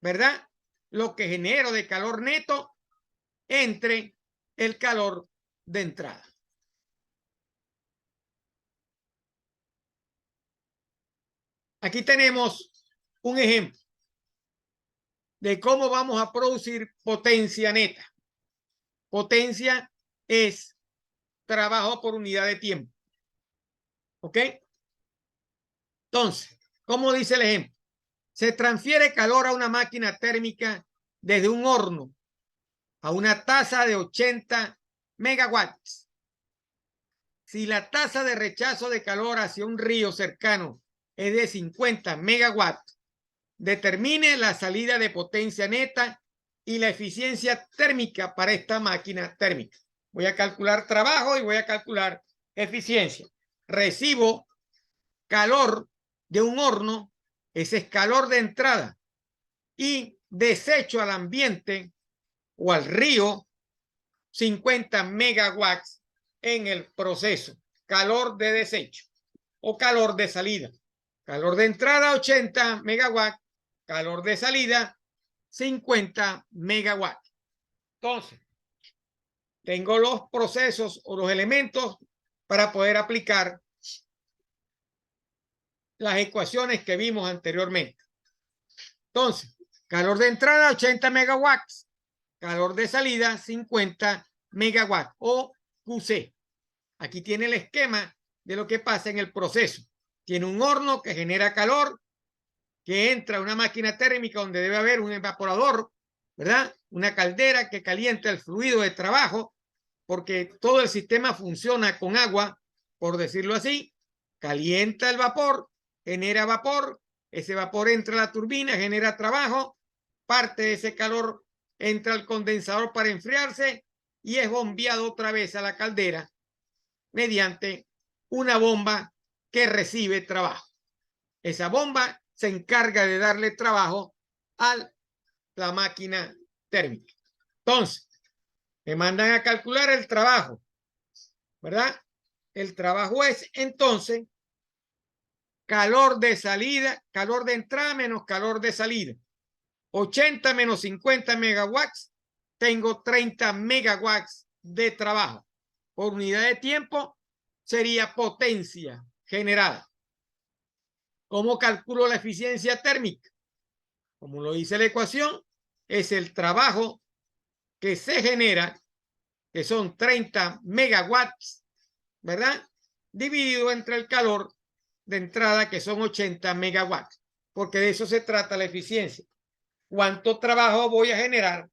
¿verdad? Lo que genero de calor neto entre el calor de entrada. Aquí tenemos un ejemplo de cómo vamos a producir potencia neta. Potencia es trabajo por unidad de tiempo. ¿Ok? Entonces, ¿cómo dice el ejemplo? Se transfiere calor a una máquina térmica desde un horno a una tasa de 80 megawatts. Si la tasa de rechazo de calor hacia un río cercano es de 50 megawatts, determine la salida de potencia neta y la eficiencia térmica para esta máquina térmica. Voy a calcular trabajo y voy a calcular eficiencia. Recibo calor de un horno, ese es calor de entrada, y desecho al ambiente o al río 50 megawatts en el proceso. Calor de desecho o calor de salida. Calor de entrada 80 megawatts, calor de salida 50 megawatts. Entonces, tengo los procesos o los elementos para poder aplicar las ecuaciones que vimos anteriormente. Entonces, calor de entrada 80 megawatts, calor de salida 50 megawatts o QC. Aquí tiene el esquema de lo que pasa en el proceso. Tiene un horno que genera calor, que entra a una máquina térmica donde debe haber un evaporador, ¿verdad? Una caldera que calienta el fluido de trabajo, porque todo el sistema funciona con agua, por decirlo así. Calienta el vapor, genera vapor, ese vapor entra a la turbina, genera trabajo, parte de ese calor entra al condensador para enfriarse y es bombeado otra vez a la caldera mediante una bomba que recibe trabajo. Esa bomba se encarga de darle trabajo a la máquina térmica. Entonces, me mandan a calcular el trabajo, ¿verdad? El trabajo es entonces calor de salida, calor de entrada menos calor de salida. 80 menos 50 megawatts, tengo 30 megawatts de trabajo. Por unidad de tiempo sería potencia generada. ¿Cómo calculo la eficiencia térmica? Como lo dice la ecuación, es el trabajo que se genera, que son 30 megawatts, ¿verdad? Dividido entre el calor de entrada, que son 80 megawatts, porque de eso se trata la eficiencia. ¿Cuánto trabajo voy a generar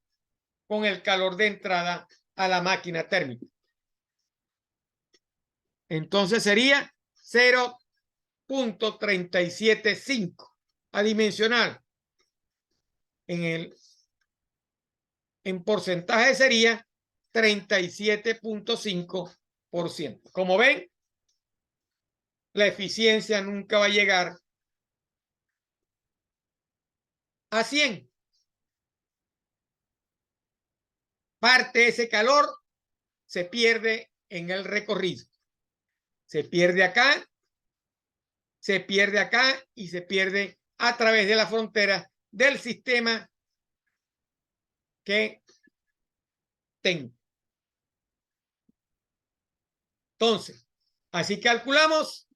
con el calor de entrada a la máquina térmica? Entonces sería 0.375 adimensional. En porcentaje sería 37.5%. Como ven, la eficiencia nunca va a llegar a 100. Parte de ese calor se pierde en el recorrido. Se pierde acá y se pierde a través de la frontera del sistema que tengo. Entonces, así calculamos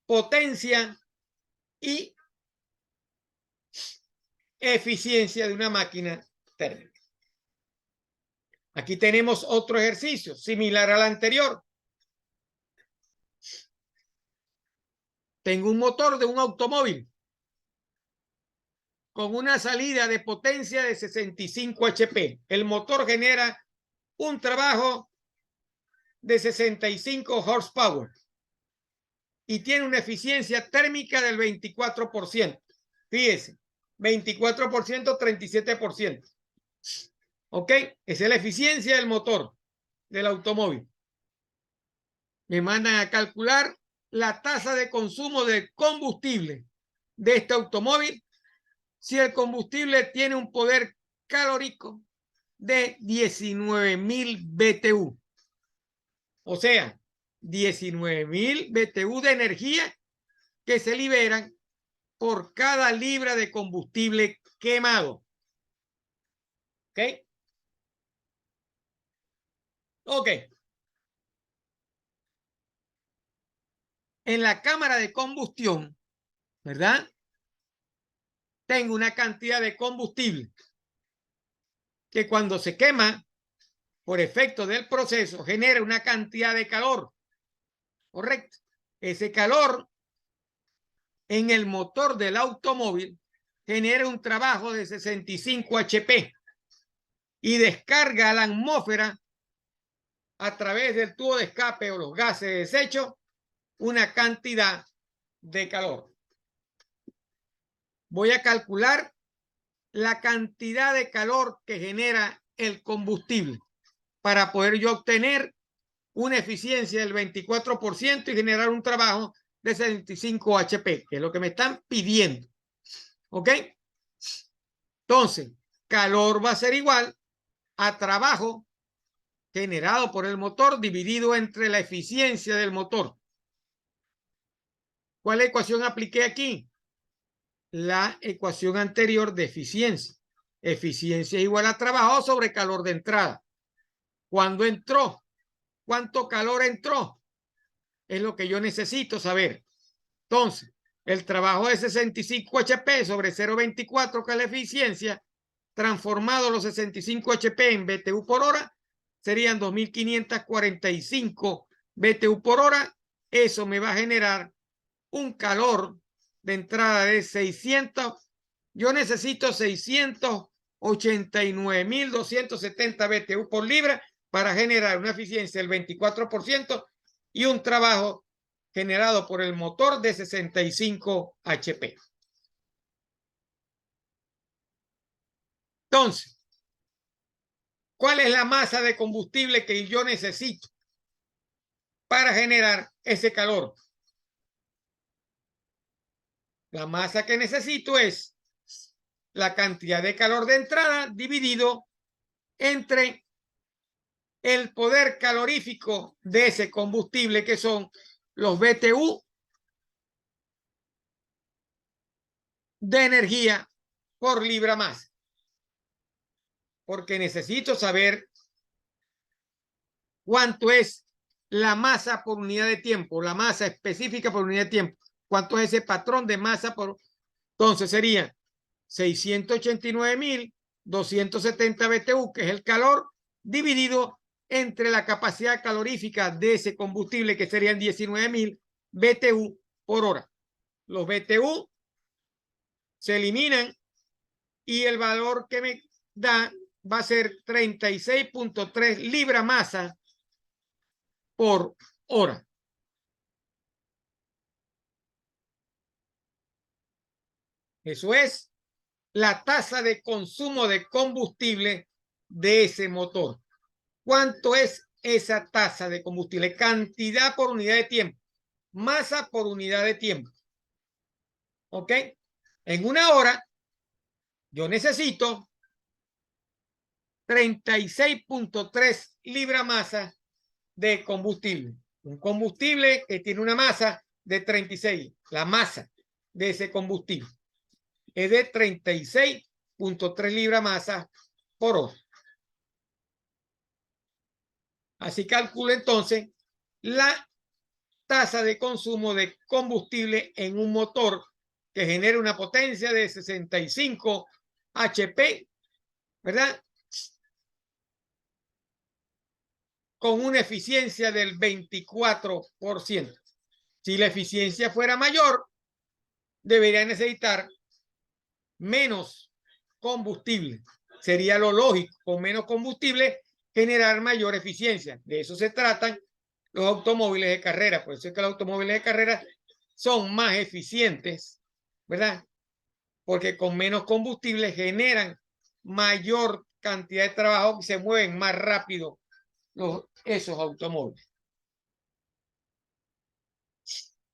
potencia y eficiencia de una máquina térmica. Aquí tenemos otro ejercicio similar al anterior. Tengo un motor de un automóvil con una salida de potencia de 65 HP. El motor genera un trabajo de 65 horsepower y tiene una eficiencia térmica del 24%. Fíjese, 24%, 37%. ¿Ok? Esa es la eficiencia del motor del automóvil. Me mandan a calcular la tasa de consumo de combustible de este automóvil si el combustible tiene un poder calórico de 19.000 BTU. O sea, 19.000 BTU de energía que se liberan por cada libra de combustible quemado. ¿Ok? Ok. En la cámara de combustión, ¿verdad? Tengo una cantidad de combustible que cuando se quema por efecto del proceso genera una cantidad de calor. Correcto. Ese calor en el motor del automóvil genera un trabajo de 65 HP y descarga a la atmósfera a través del tubo de escape o los gases de desecho una cantidad de calor. Voy a calcular la cantidad de calor que genera el combustible para poder yo obtener una eficiencia del 24% y generar un trabajo de 65 HP, que es lo que me están pidiendo. ¿Ok? Entonces, calor va a ser igual a trabajo generado por el motor dividido entre la eficiencia del motor. ¿Cuál ecuación apliqué aquí? La ecuación anterior de eficiencia. Eficiencia igual a trabajo sobre calor de entrada. ¿Cuándo entró? ¿Cuánto calor entró? Es lo que yo necesito saber. Entonces, el trabajo de 65 HP sobre 0.24, que es la eficiencia, transformado los 65 HP en BTU por hora, serían 2.545 BTU por hora. Eso me va a generar un calor de entrada de 600. Yo necesito 689.270 BTU por libra para generar una eficiencia del 24% y un trabajo generado por el motor de 65 HP. Entonces, ¿cuál es la masa de combustible que yo necesito para generar ese calor? La masa que necesito es la cantidad de calor de entrada dividido entre el poder calorífico de ese combustible, que son los BTU de energía por libra masa. Porque necesito saber cuánto es la masa por unidad de tiempo, la masa específica por unidad de tiempo. ¿Cuánto es ese patrón de masa por? Entonces sería 689.270 BTU, que es el calor, dividido entre la capacidad calorífica de ese combustible, que serían 19.000 BTU por hora. Los BTU se eliminan y el valor que me da va a ser 36.3 libra masa por hora. Eso es la tasa de consumo de combustible de ese motor. ¿Cuánto es esa tasa de combustible? Cantidad por unidad de tiempo. Masa por unidad de tiempo. ¿Ok? En una hora, yo necesito 36.3 libra masa de combustible. Un combustible que tiene una masa de 36. La masa de ese combustible es de 36.3 libras masa por hora. Así calculo entonces la tasa de consumo de combustible en un motor que genera una potencia de 65 HP, ¿verdad? Con una eficiencia del 24%. Si la eficiencia fuera mayor, debería necesitar menos combustible. Sería lo lógico, con menos combustible generar mayor eficiencia. De eso se tratan los automóviles de carrera. Por eso es que los automóviles de carrera son más eficientes, ¿verdad? Porque con menos combustible generan mayor cantidad de trabajo y se mueven más rápido esos automóviles.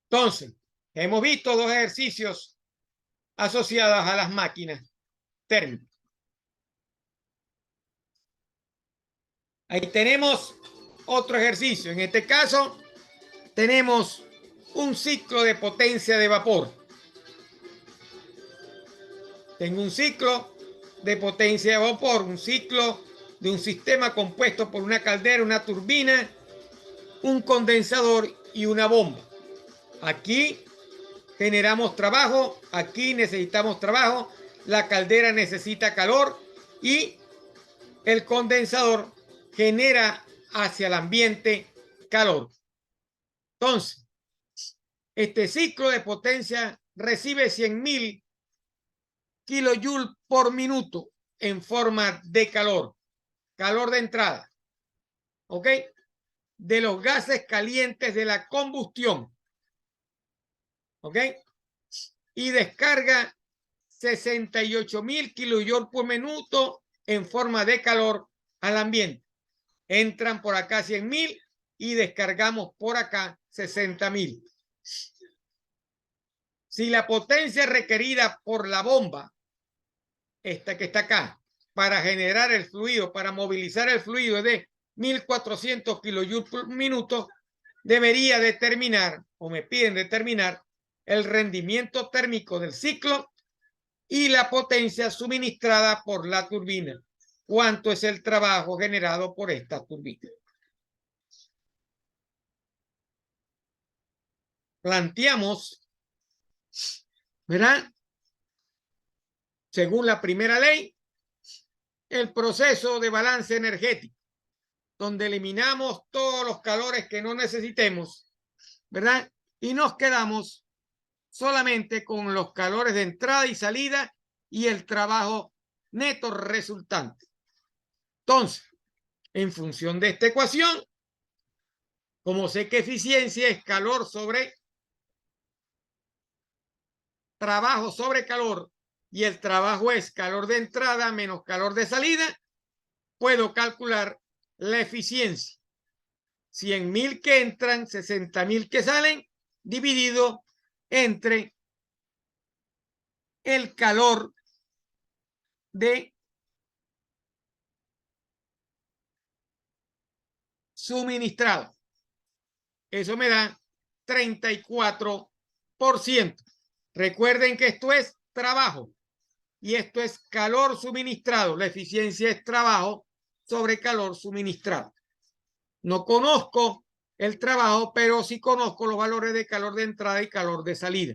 Entonces, hemos visto dos ejercicios asociados a las máquinas térmicas. Ahí tenemos otro ejercicio. En este caso, tenemos un ciclo de potencia de vapor. Tengo un ciclo de potencia de vapor, un ciclo de un sistema compuesto por una caldera, una turbina, un condensador y una bomba. Aquí generamos trabajo, aquí necesitamos trabajo, la caldera necesita calor y el condensador genera hacia el ambiente calor. Entonces, este ciclo de potencia recibe 100.000 kilojoules por minuto en forma de calor. calor de entrada, ¿ok? De los gases calientes de la combustión, ¿ok? Y descarga 68.000 kilojoule por minuto en forma de calor al ambiente. Entran por acá 100.000 y descargamos por acá 60.000. Si la potencia requerida por la bomba, esta que está acá, para generar el fluido, para movilizar el fluido es de 1.400 kilojoules por minuto, debería determinar, o me piden determinar, el rendimiento térmico del ciclo y la potencia suministrada por la turbina. ¿Cuánto es el trabajo generado por esta turbina? Planteamos, ¿verdad? Según la primera ley, el proceso de balance energético, donde eliminamos todos los calores que no necesitemos, ¿verdad? Y nos quedamos solamente con los calores de entrada y salida y el trabajo neto resultante. Entonces, en función de esta ecuación, como sé que eficiencia es calor sobre trabajo sobre calor y el trabajo es calor de entrada menos calor de salida, puedo calcular la eficiencia. 100.000 que entran, 60.000 que salen, dividido entre el calor de suministrado. Eso me da 34%. Recuerden que esto es trabajo y esto es calor suministrado. La eficiencia es trabajo sobre calor suministrado. No conozco el trabajo, pero sí conozco los valores de calor de entrada y calor de salida.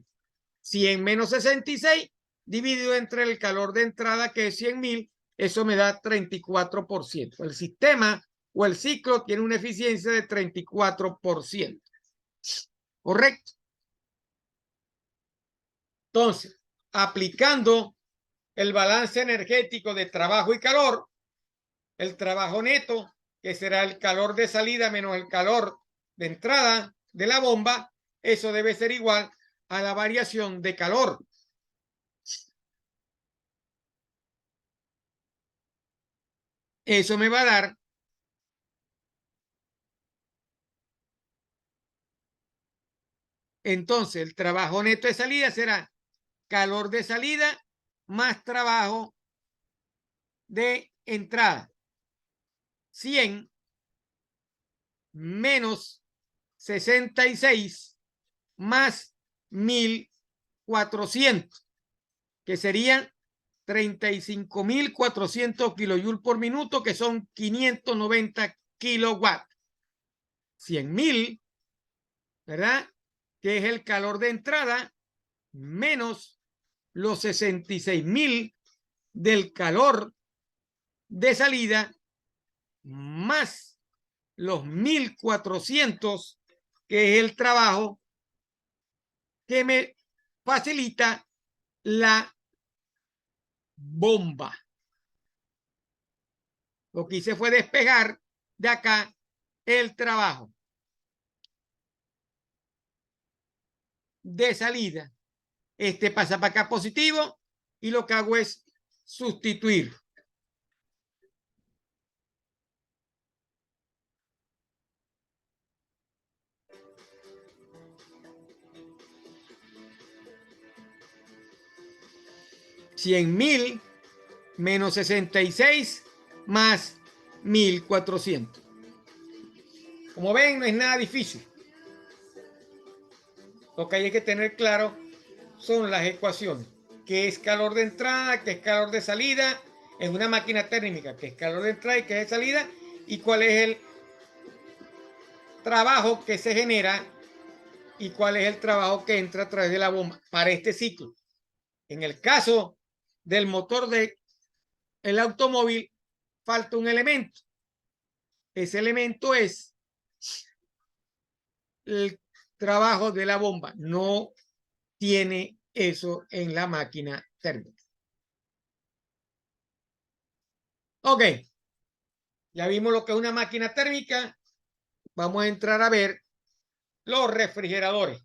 100 menos 66 dividido entre el calor de entrada, que es 100.000, eso me da 34%. El sistema o el ciclo tiene una eficiencia de 34%. ¿Correcto? Entonces, aplicando el balance energético de trabajo y calor, el trabajo neto, que será el calor de salida menos el calor de entrada de la bomba, eso debe ser igual a la variación de calor. Eso me va a dar entonces el trabajo neto de salida será calor de salida más trabajo de entrada. 100 menos 66 más 1.400, que serían 35.400 kilojoules por minuto, que son 590 kilowatts. 100.000, ¿verdad? Que es el calor de entrada, menos los 66.000 del calor de salida, más los 1.400, que es el trabajo que me facilita la bomba. Lo que hice fue despejar de acá el trabajo de salida. Este pasa para acá positivo y lo que hago es sustituir. $100.000 menos 66 más 1.400. Como ven, no es nada difícil. Lo que hay que tener claro son las ecuaciones. ¿Qué es calor de entrada? ¿Qué es calor de salida? En una máquina térmica, ¿qué es calor de entrada y qué es de salida? ¿Y cuál es el trabajo que se genera y cuál es el trabajo que entra a través de la bomba para este ciclo? En el caso del motor del automóvil, falta un elemento. Ese elemento es el trabajo de la bomba. No tiene eso en la máquina térmica. Ok. Ya vimos lo que es una máquina térmica. Vamos a entrar a ver los refrigeradores.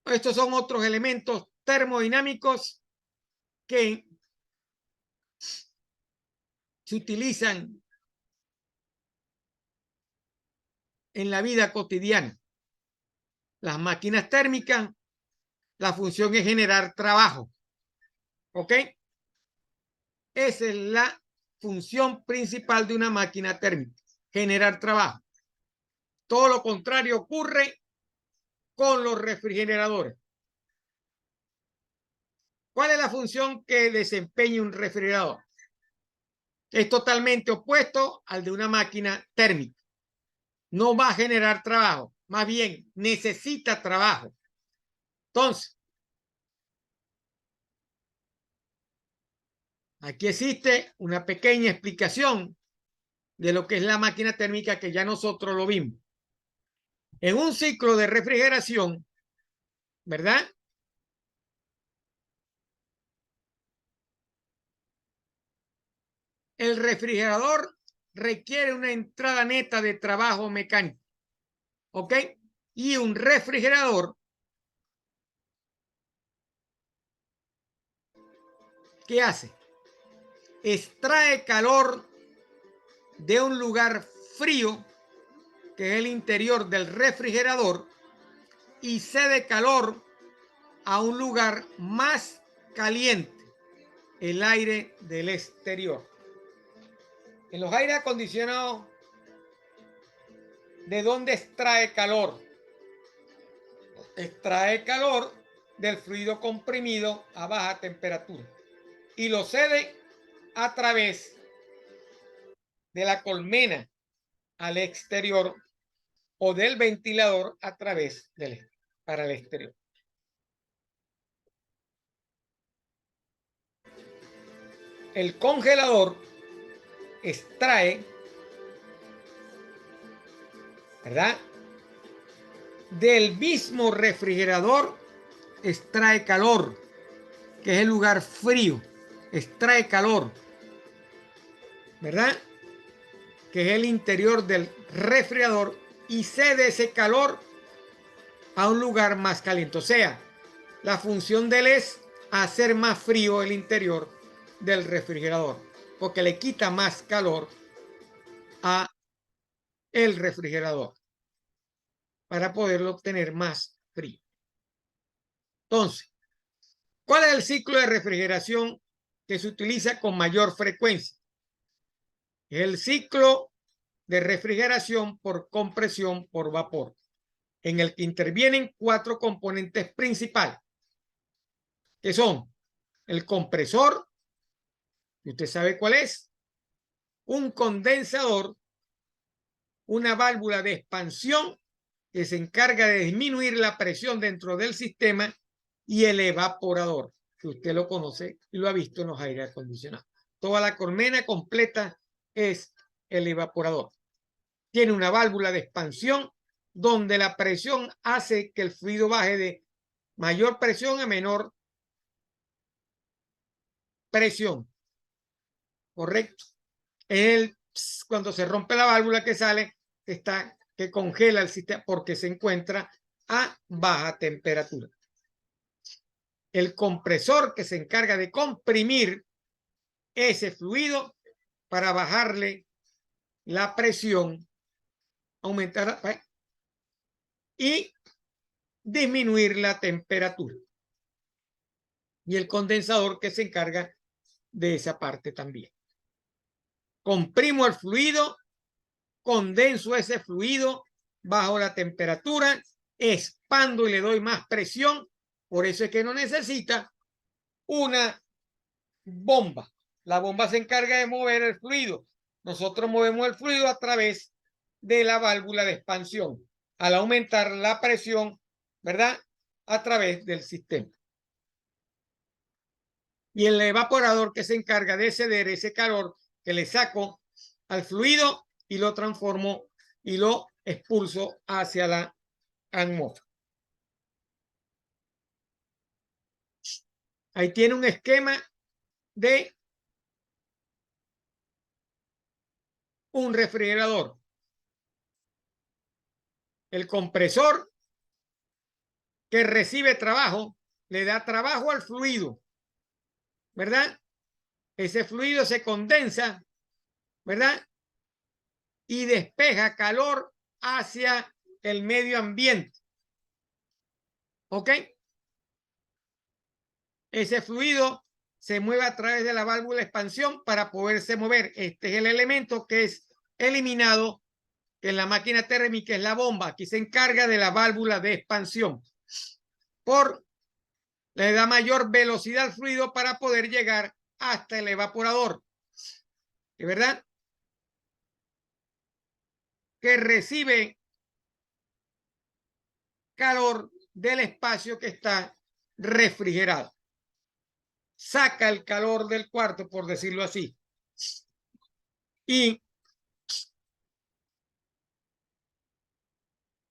Estos son otros elementos termodinámicos que se utilizan en la vida cotidiana. Las máquinas térmicas, la función es generar trabajo. ¿Ok? Esa es la función principal de una máquina térmica, generar trabajo. Todo lo contrario ocurre con los refrigeradores. ¿Cuál es la función que desempeña un refrigerador? Es totalmente opuesto al de una máquina térmica. No va a generar trabajo, más bien necesita trabajo. Entonces, aquí existe una pequeña explicación de lo que es la máquina térmica que ya nosotros lo vimos. En un ciclo de refrigeración, ¿verdad? El refrigerador requiere una entrada neta de trabajo mecánico, ¿ok? Y un refrigerador, ¿qué hace? Extrae calor de un lugar frío, que es el interior del refrigerador, y cede calor a un lugar más caliente, el aire del exterior. En los aires acondicionados, ¿de dónde extrae calor? Extrae calor del fluido comprimido a baja temperatura y lo cede a través de la colmena al exterior o del ventilador a través del para el exterior. El congelador extrae, ¿verdad? Del mismo refrigerador extrae calor, que es el lugar frío, extrae calor, ¿verdad? Que es el interior del refrigerador y cede ese calor a un lugar más caliente. O sea, la función de él es hacer más frío el interior del refrigerador, porque le quita más calor a el refrigerador para poderlo obtener más frío. Entonces, ¿cuál es el ciclo de refrigeración que se utiliza con mayor frecuencia? Es el ciclo de refrigeración por compresión por vapor, en el que intervienen 4 componentes principales, que son el compresor, que usted sabe cuál es, un condensador, una válvula de expansión que se encarga de disminuir la presión dentro del sistema, y el evaporador, que usted lo conoce y lo ha visto en los aires acondicionados. Toda la colmena completa es el evaporador. Tiene una válvula de expansión donde la presión hace que el fluido baje de mayor presión a menor presión. ¿Correcto? Cuando se rompe la válvula que sale, que congela el sistema porque se encuentra a baja temperatura. El compresor, que se encarga de comprimir ese fluido para bajarle la presión, aumentar y disminuir la temperatura. Y el condensador, que se encarga de esa parte también. Comprimo el fluido, condenso ese fluido bajo la temperatura, expando y le doy más presión. Por eso es que no necesita una bomba. La bomba se encarga de mover el fluido. Nosotros movemos el fluido a través de la válvula de expansión, al aumentar la presión, ¿verdad? A través del sistema. Y el evaporador, que se encarga de ceder ese calor que le saco al fluido y lo transformo y lo expulso hacia la atmósfera. Ahí tiene un esquema de un refrigerador. El compresor que recibe trabajo le da trabajo al fluido, ¿verdad? Ese fluido se condensa, ¿verdad? Y despeja calor hacia el medio ambiente. ¿Ok? Ese fluido se mueve a través de la válvula de expansión para poderse mover. Este es el elemento que es eliminado en la máquina térmica, es la bomba. Aquí se encarga de la válvula de expansión. Le da mayor velocidad al fluido para poder llegar hasta el evaporador. ¿Es verdad? Que recibe calor del espacio que está refrigerado. Saca el calor del cuarto, por decirlo así. Y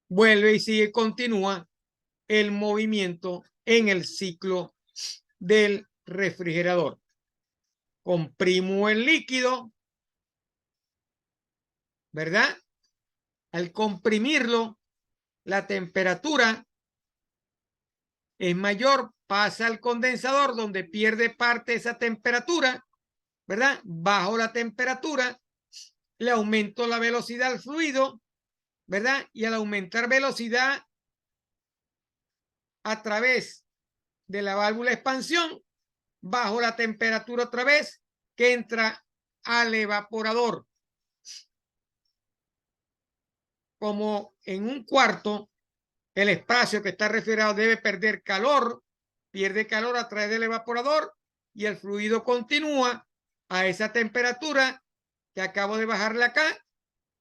vuelve y sigue, continúa el movimiento en el ciclo del refrigerador. Comprimo el líquido, ¿verdad? Al comprimirlo, la temperatura es mayor, pasa al condensador donde pierde parte de esa temperatura, ¿verdad? Bajo la temperatura, le aumento la velocidad al fluido, ¿verdad? Y al aumentar velocidad a través de la válvula de expansión, bajo la temperatura otra vez, que entra al evaporador. Como en un cuarto, el espacio que está refrigerado debe perder calor, pierde calor a través del evaporador y el fluido continúa a esa temperatura que acabo de bajarle acá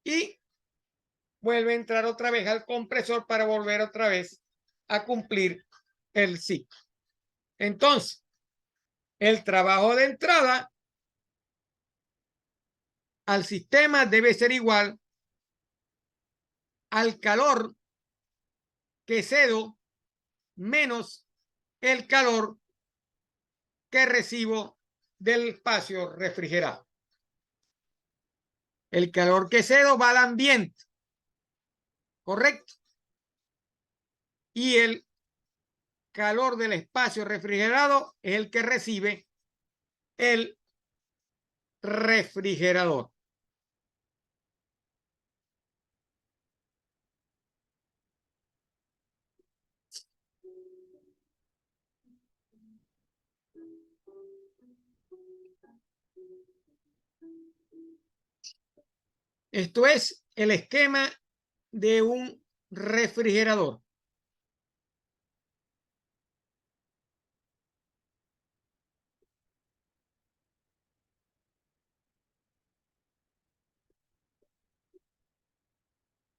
y vuelve a entrar otra vez al compresor para volver otra vez a cumplir el ciclo. Entonces, el trabajo de entrada al sistema debe ser igual al calor que cedo menos el calor que recibo del espacio refrigerado. El calor que cedo va al ambiente, ¿correcto? Y el calor del espacio refrigerado es el que recibe el refrigerador. Esto es el esquema de un refrigerador.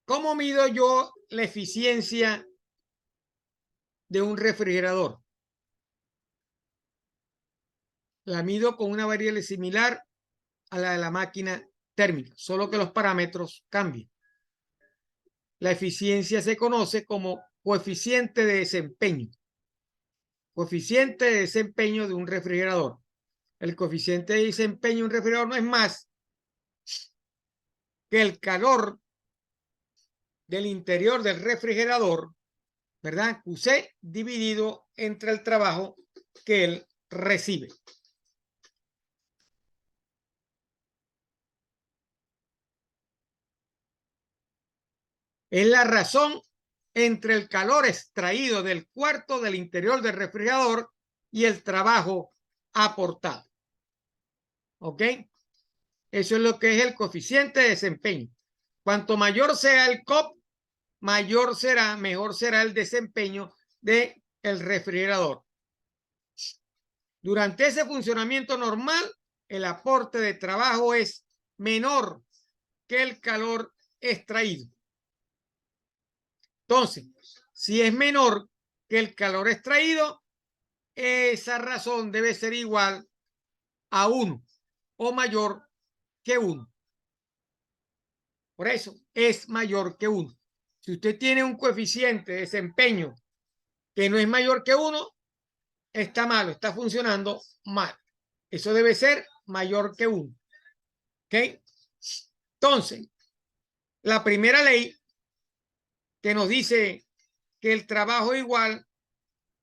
¿Cómo mido yo la eficiencia de un refrigerador? La mido con una variable similar a la de la máquina térmica, solo que los parámetros cambian. La eficiencia se conoce como coeficiente de desempeño. Coeficiente de desempeño de un refrigerador. El coeficiente de desempeño de un refrigerador no es más que el calor del interior del refrigerador, ¿verdad? QC dividido entre el trabajo que él recibe. Es la razón entre el calor extraído del cuarto del interior del refrigerador y el trabajo aportado. ¿Ok? Eso es lo que es el coeficiente de desempeño. Cuanto mayor sea el COP, mejor será el desempeño del refrigerador. Durante ese funcionamiento normal, el aporte de trabajo es menor que el calor extraído. Entonces, si es menor que el calor extraído, esa razón debe ser igual a 1 o mayor que 1. Por eso es mayor que 1. Si usted tiene un coeficiente de desempeño que no es mayor que 1, está malo, está funcionando mal. Eso debe ser mayor que 1. ¿Ok? Entonces, la primera ley que nos dice que el trabajo es igual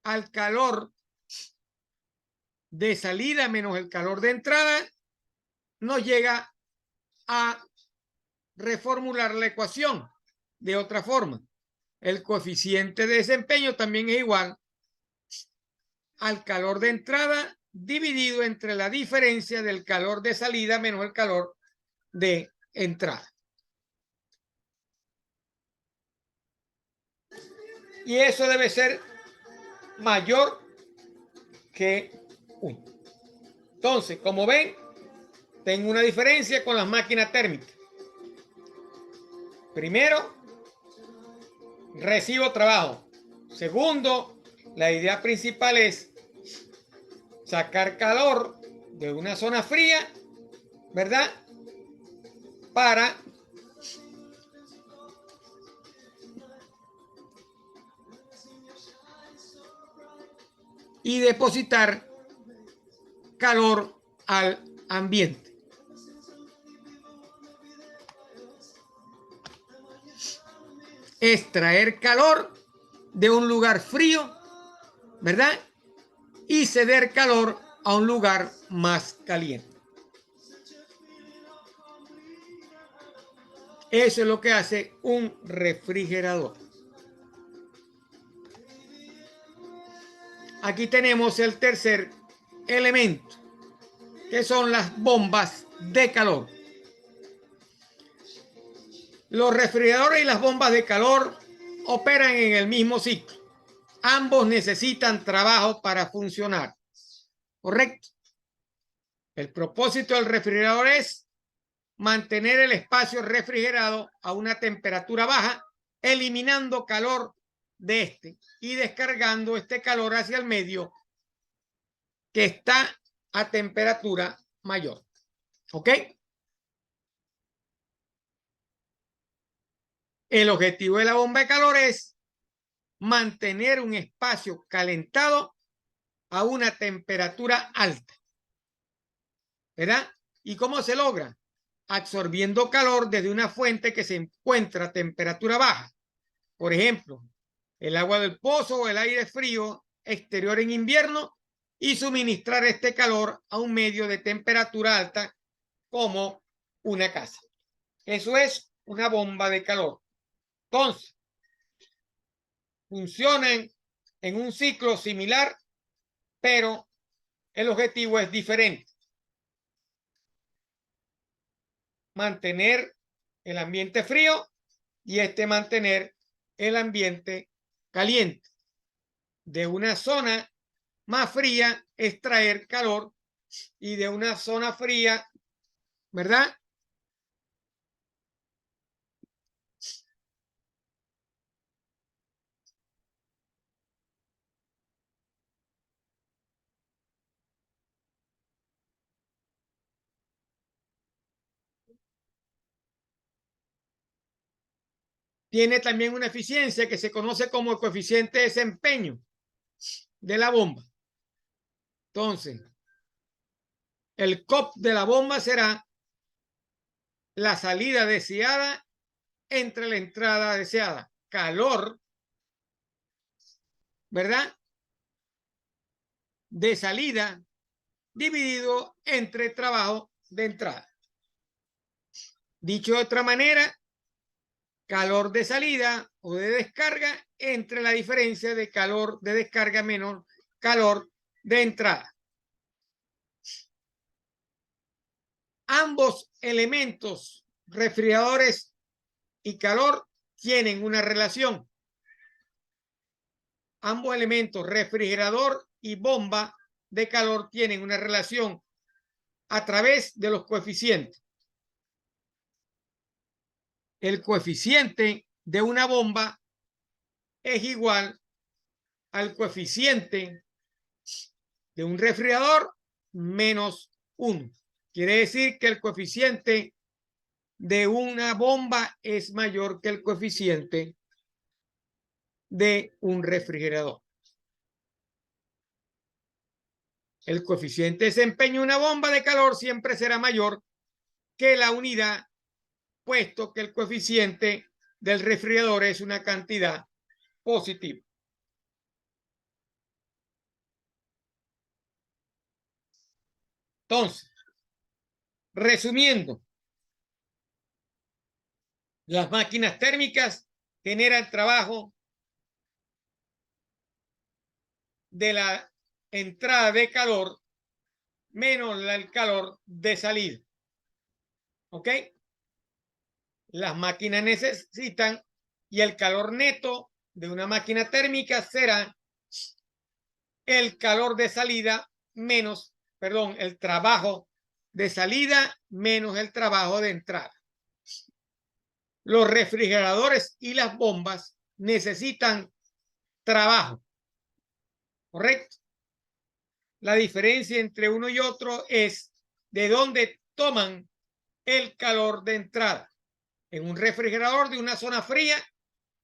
al calor de salida menos el calor de entrada, nos llega a reformular la ecuación de otra forma. El coeficiente de desempeño también es igual al calor de entrada dividido entre la diferencia del calor de salida menos el calor de entrada. Y eso debe ser mayor que 1. Entonces, como ven, tengo una diferencia con las máquinas térmicas. Primero, recibo trabajo. Segundo, la idea principal es sacar calor de una zona fría, ¿verdad? Para y depositar calor al ambiente. Extraer calor de un lugar frío, ¿verdad? Y ceder calor a un lugar más caliente. Eso es lo que hace un refrigerador. Aquí tenemos el tercer elemento, que son las bombas de calor. Los refrigeradores y las bombas de calor operan en el mismo ciclo. Ambos necesitan trabajo para funcionar. ¿Correcto? El propósito del refrigerador es mantener el espacio refrigerado a una temperatura baja, eliminando calor de este y descargando este calor hacia el medio que está a temperatura mayor. ¿Ok? El objetivo de la bomba de calor es mantener un espacio calentado a una temperatura alta. ¿Verdad? ¿Y cómo se logra? Absorbiendo calor desde una fuente que se encuentra a temperatura baja. Por ejemplo, el agua del pozo o el aire frío exterior en invierno y suministrar este calor a un medio de temperatura alta como una casa. Eso es una bomba de calor. Entonces, funcionan en un ciclo similar, pero el objetivo es diferente. Mantener el ambiente frío y mantener el ambiente caliente. De una zona más fría extraer calor y de una zona fría, ¿verdad? Tiene también una eficiencia que se conoce como el coeficiente de desempeño de la bomba. Entonces, el COP de la bomba será la salida deseada entre la entrada deseada. Calor, ¿verdad? De salida dividido entre trabajo de entrada. Dicho de otra manera, calor de salida o de descarga entre la diferencia de calor de descarga menos calor de entrada. Ambos elementos, refrigeradores y calor, tienen una relación. Ambos elementos, refrigerador y bomba de calor, tienen una relación a través de los coeficientes. El coeficiente de una bomba es igual al coeficiente de un refrigerador menos 1. Quiere decir que el coeficiente de una bomba es mayor que el coeficiente de un refrigerador. El coeficiente de desempeño de una bomba de calor siempre será mayor que la unidad, puesto que el coeficiente del refrigerador es una cantidad positiva. Entonces, resumiendo, las máquinas térmicas generan trabajo de la entrada de calor menos el calor de salida. ¿Ok? Las máquinas necesitan, y el calor neto de una máquina térmica será el calor de salida menos, perdón, el trabajo de salida menos el trabajo de entrada. Los refrigeradores y las bombas necesitan trabajo, ¿correcto? La diferencia entre uno y otro es de dónde toman el calor de entrada. En un refrigerador de una zona fría,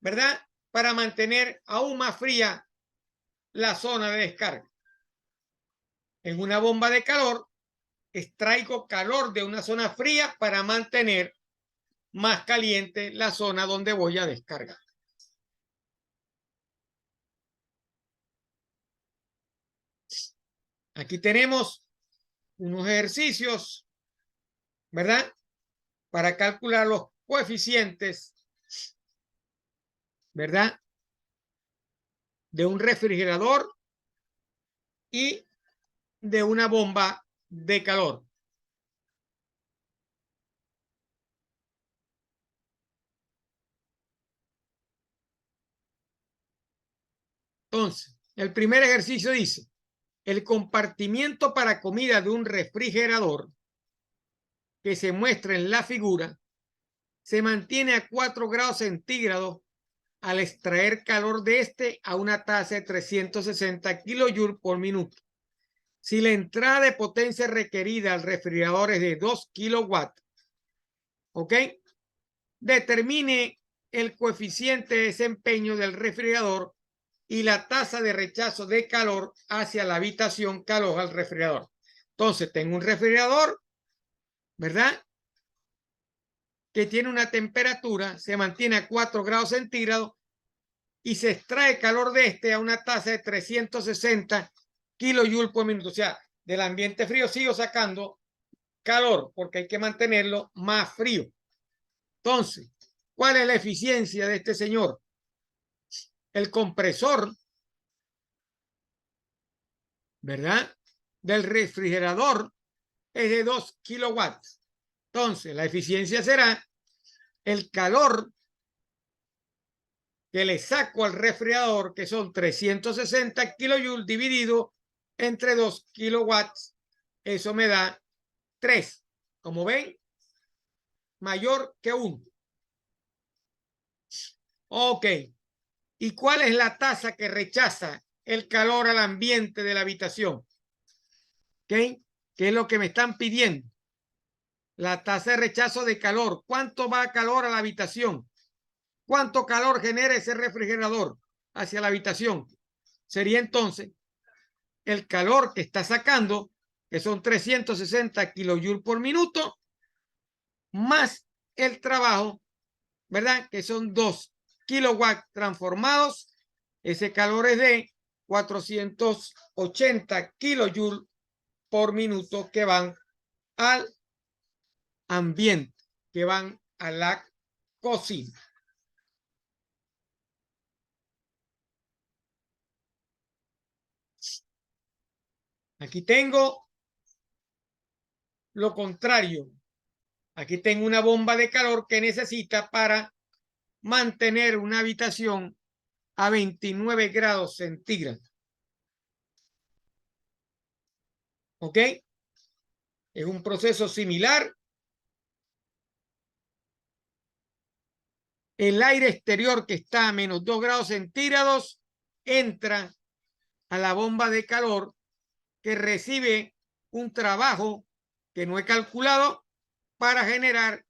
¿verdad? Para mantener aún más fría la zona de descarga. En una bomba de calor, extraigo calor de una zona fría para mantener más caliente la zona donde voy a descargar. Aquí tenemos unos ejercicios, ¿verdad? Para calcular los coeficientes, ¿verdad? De un refrigerador y de una bomba de calor. Entonces, el primer ejercicio dice, el compartimiento para comida de un refrigerador que se muestra en la figura se mantiene a 4 grados centígrados al extraer calor de este a una tasa de 360 kilojoules por minuto. Si la entrada de potencia requerida al refrigerador es de 2 kilowatts, ¿ok? Determine el coeficiente de desempeño del refrigerador y la tasa de rechazo de calor hacia la habitación que aloja el refrigerador. Entonces, tengo un refrigerador, ¿verdad? Que tiene una temperatura, se mantiene a 4 grados centígrados y se extrae calor de este a una tasa de 360 kilojoules por minuto. O sea, del ambiente frío sigo sacando calor porque hay que mantenerlo más frío. Entonces, ¿cuál es la eficiencia de este señor? El compresor, ¿verdad? Del refrigerador es de 2 kilowatts. Entonces, la eficiencia será el calor que le saco al refrigerador, que son 360 kilojoules dividido entre 2 kilowatts. Eso me da 3. Como ven, mayor que 1. Ok. ¿Y cuál es la tasa que rechaza el calor al ambiente de la habitación? ¿Ok? ¿Qué es lo que me están pidiendo? La tasa de rechazo de calor. ¿Cuánto va a calor a la habitación? ¿Cuánto calor genera ese refrigerador hacia la habitación? Sería entonces el calor que está sacando, que son 360 kilojoules por minuto, más el trabajo, ¿verdad? Que son 2 kilowatts transformados. Ese calor es de 480 kilojoules por minuto que van al ambiente, que van a la cocina. Aquí tengo lo contrario. Aquí tengo una bomba de calor que necesita para mantener una habitación a 29 grados centígrados. ¿Ok? Es un proceso similar. El aire exterior que está a menos 2 grados centígrados entra a la bomba de calor que recibe un trabajo que no he calculado para generar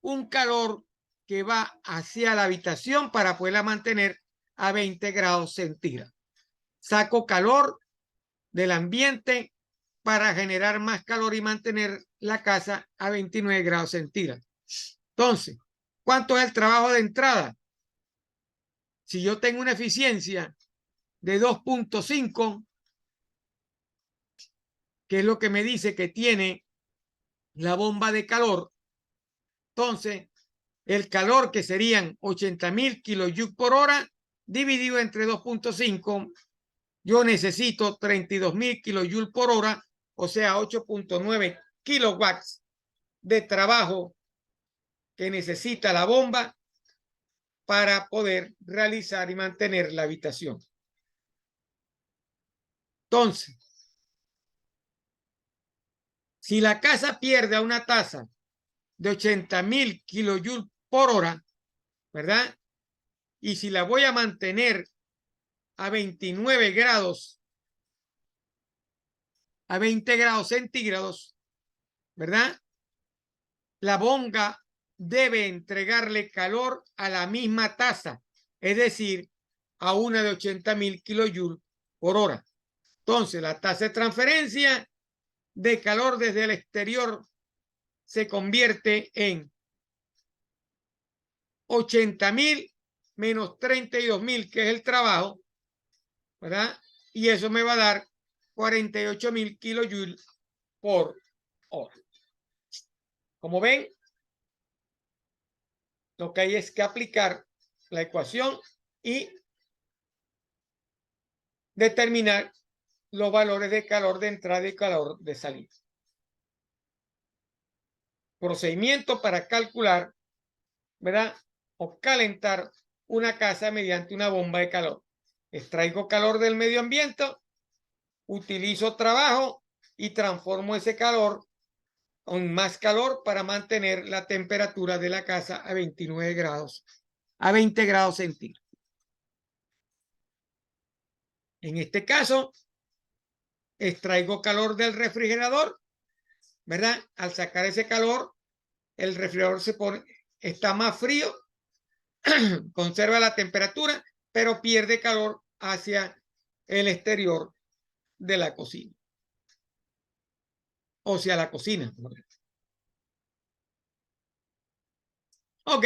un calor que va hacia la habitación para poderla mantener a 20 grados centígrados. Saco calor del ambiente para generar más calor y mantener la casa a 29 grados centígrados. Entonces, ¿cuánto es el trabajo de entrada? Si yo tengo una eficiencia de 2.5, que es lo que me dice que tiene la bomba de calor, entonces el calor, que serían 80.000 kilojoules por hora, dividido entre 2.5, yo necesito 32.000 kilojoules por hora, o sea, 8.9 kilowatts de trabajo que necesita la bomba para poder realizar y mantener la habitación. Entonces, si la casa pierde a una tasa de 80.000 kilojoules por hora, ¿verdad? Y si la voy a mantener a 29 grados, a 20 grados centígrados, ¿verdad? La bomba debe entregarle calor a la misma tasa, es decir, a una de 80.000 kilojoules por hora. Entonces, la tasa de transferencia de calor desde el exterior se convierte en 80.000 menos 32.000, que es el trabajo, ¿verdad? Y eso me va a dar 48.000 kilojoules por hora. Como ven, lo que hay es que aplicar la ecuación y determinar los valores de calor de entrada y calor de salida. Procedimiento para calcular, ¿verdad? O calentar una casa mediante una bomba de calor. Extraigo calor del medio ambiente, utilizo trabajo y transformo ese calor en más calor para mantener la temperatura de la casa a 29 grados, a 20 grados centígrados. En este caso, extraigo calor del refrigerador, ¿verdad? Al sacar ese calor, el refrigerador está más frío, conserva la temperatura, pero pierde calor hacia el exterior de la cocina. O sea, la cocina. Ok,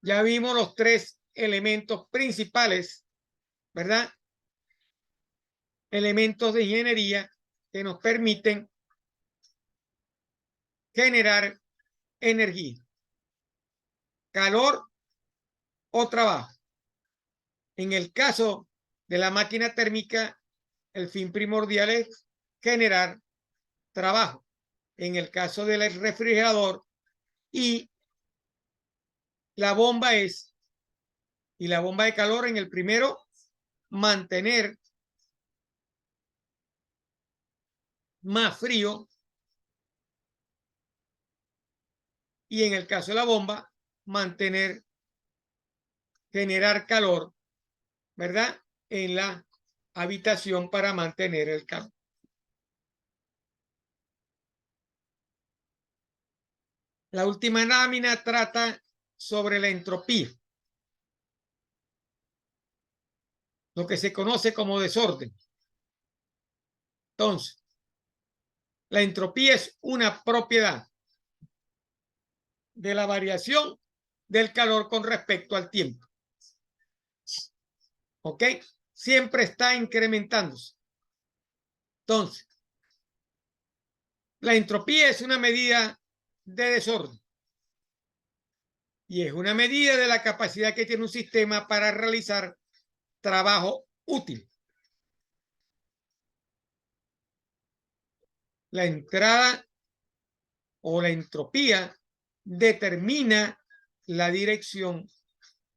ya vimos los tres elementos principales, ¿verdad? Elementos de ingeniería que nos permiten generar energía, calor o trabajo. En el caso de la máquina térmica, el fin primordial es generar trabajo. En el caso del refrigerador y la bomba de calor, en el primero, mantener más frío, y en el caso de la bomba, generar calor, ¿verdad? En la habitación para mantener el calor. La última lámina trata sobre la entropía, lo que se conoce como desorden. Entonces, la entropía es una propiedad de la variación del calor con respecto al tiempo. ¿Ok? Siempre está incrementándose. Entonces, la entropía es una medida de desorden y es una medida de la capacidad que tiene un sistema para realizar trabajo útil. La entrada o la entropía determina la dirección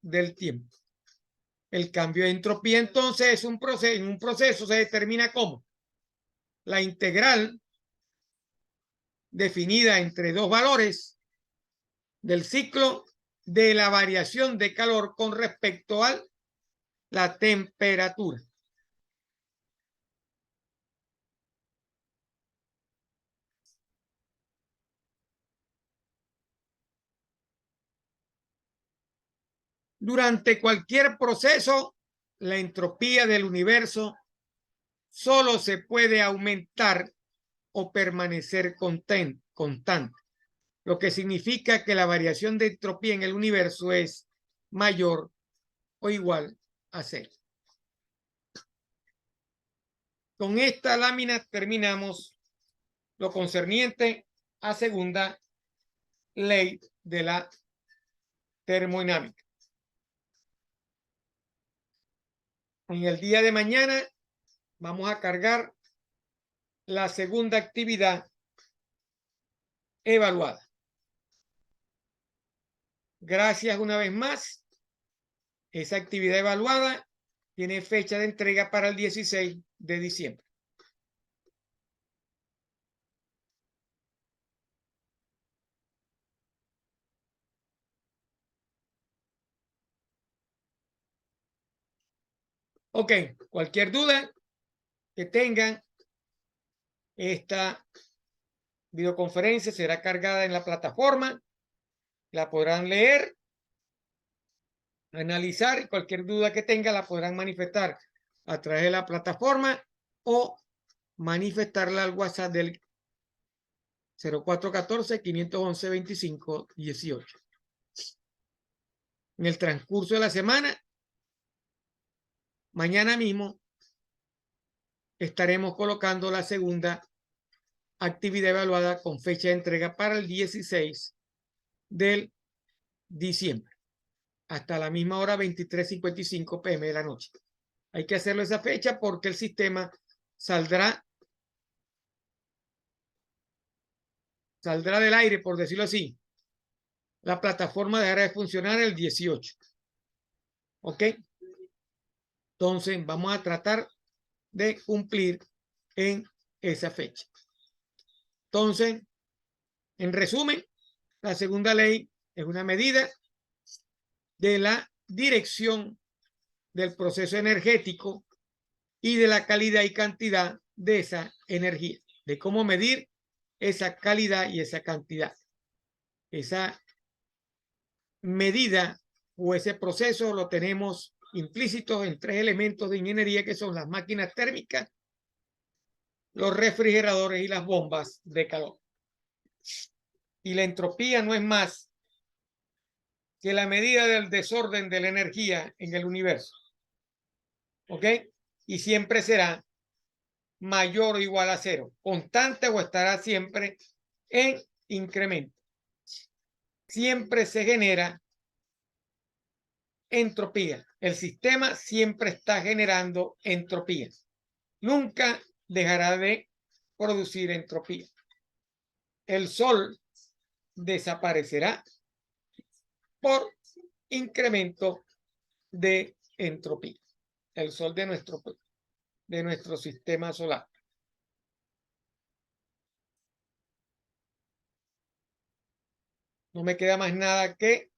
del tiempo. El cambio de entropía entonces es un proceso. En un proceso se determina como la integral definida entre dos valores del ciclo de la variación de calor con respecto a la temperatura. Durante cualquier proceso, la entropía del universo solo se puede aumentar o permanecer constante, lo que significa que la variación de entropía en el universo es mayor o igual a 0. Con esta lámina terminamos lo concerniente a segunda ley de la termodinámica. En el día de mañana vamos a cargar la segunda actividad evaluada. Gracias una vez más. Esa actividad evaluada tiene fecha de entrega para el 16 de diciembre. Ok, cualquier duda que tengan, esta videoconferencia será cargada en la plataforma, la podrán leer, analizar, y cualquier duda que tengan la podrán manifestar a través de la plataforma o manifestarla al WhatsApp del 0414-511-2518. En el transcurso de la semana, mañana mismo, estaremos colocando la segunda actividad evaluada con fecha de entrega para el 16 de diciembre, hasta la misma hora, 23:55 p.m. de la noche. Hay que hacerlo esa fecha porque el sistema saldrá del aire, por decirlo así. La plataforma dejará de funcionar el 18. ¿Ok? Entonces vamos a tratar de cumplir en esa fecha. Entonces, en resumen, la segunda ley es una medida de la dirección del proceso energético y de la calidad y cantidad de esa energía, de cómo medir esa calidad y esa cantidad. Esa medida o ese proceso lo tenemos implícito en 3 elementos de ingeniería, que son las máquinas térmicas, los refrigeradores y las bombas de calor. Y la entropía no es más que la medida del desorden de la energía en el universo. ¿Ok? Y siempre será mayor o igual a 0, constante, o estará siempre en incremento. Siempre se genera entropía. El sistema siempre está generando entropía. Nunca dejará de producir entropía. El sol desaparecerá por incremento de entropía. El sol de nuestro sistema solar. No me queda más nada que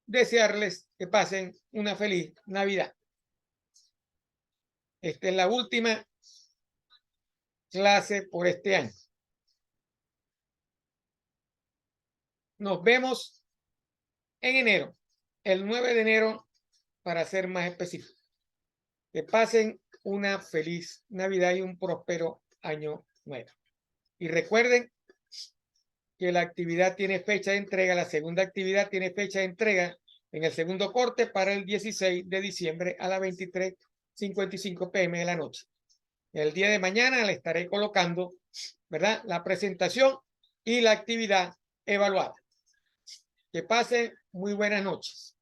desearles que pasen una feliz Navidad. Esta es la última clase por este año. Nos vemos en enero, el 9 de enero, para ser más específico. Que pasen una feliz Navidad y un próspero año nuevo. Y recuerden que la actividad tiene fecha de entrega, la segunda actividad tiene fecha de entrega en el segundo corte para el 16 de diciembre a las 23:55 p.m. de la noche. El día de mañana le estaré colocando, ¿verdad?, la presentación y la actividad evaluada. Que pasen muy buenas noches.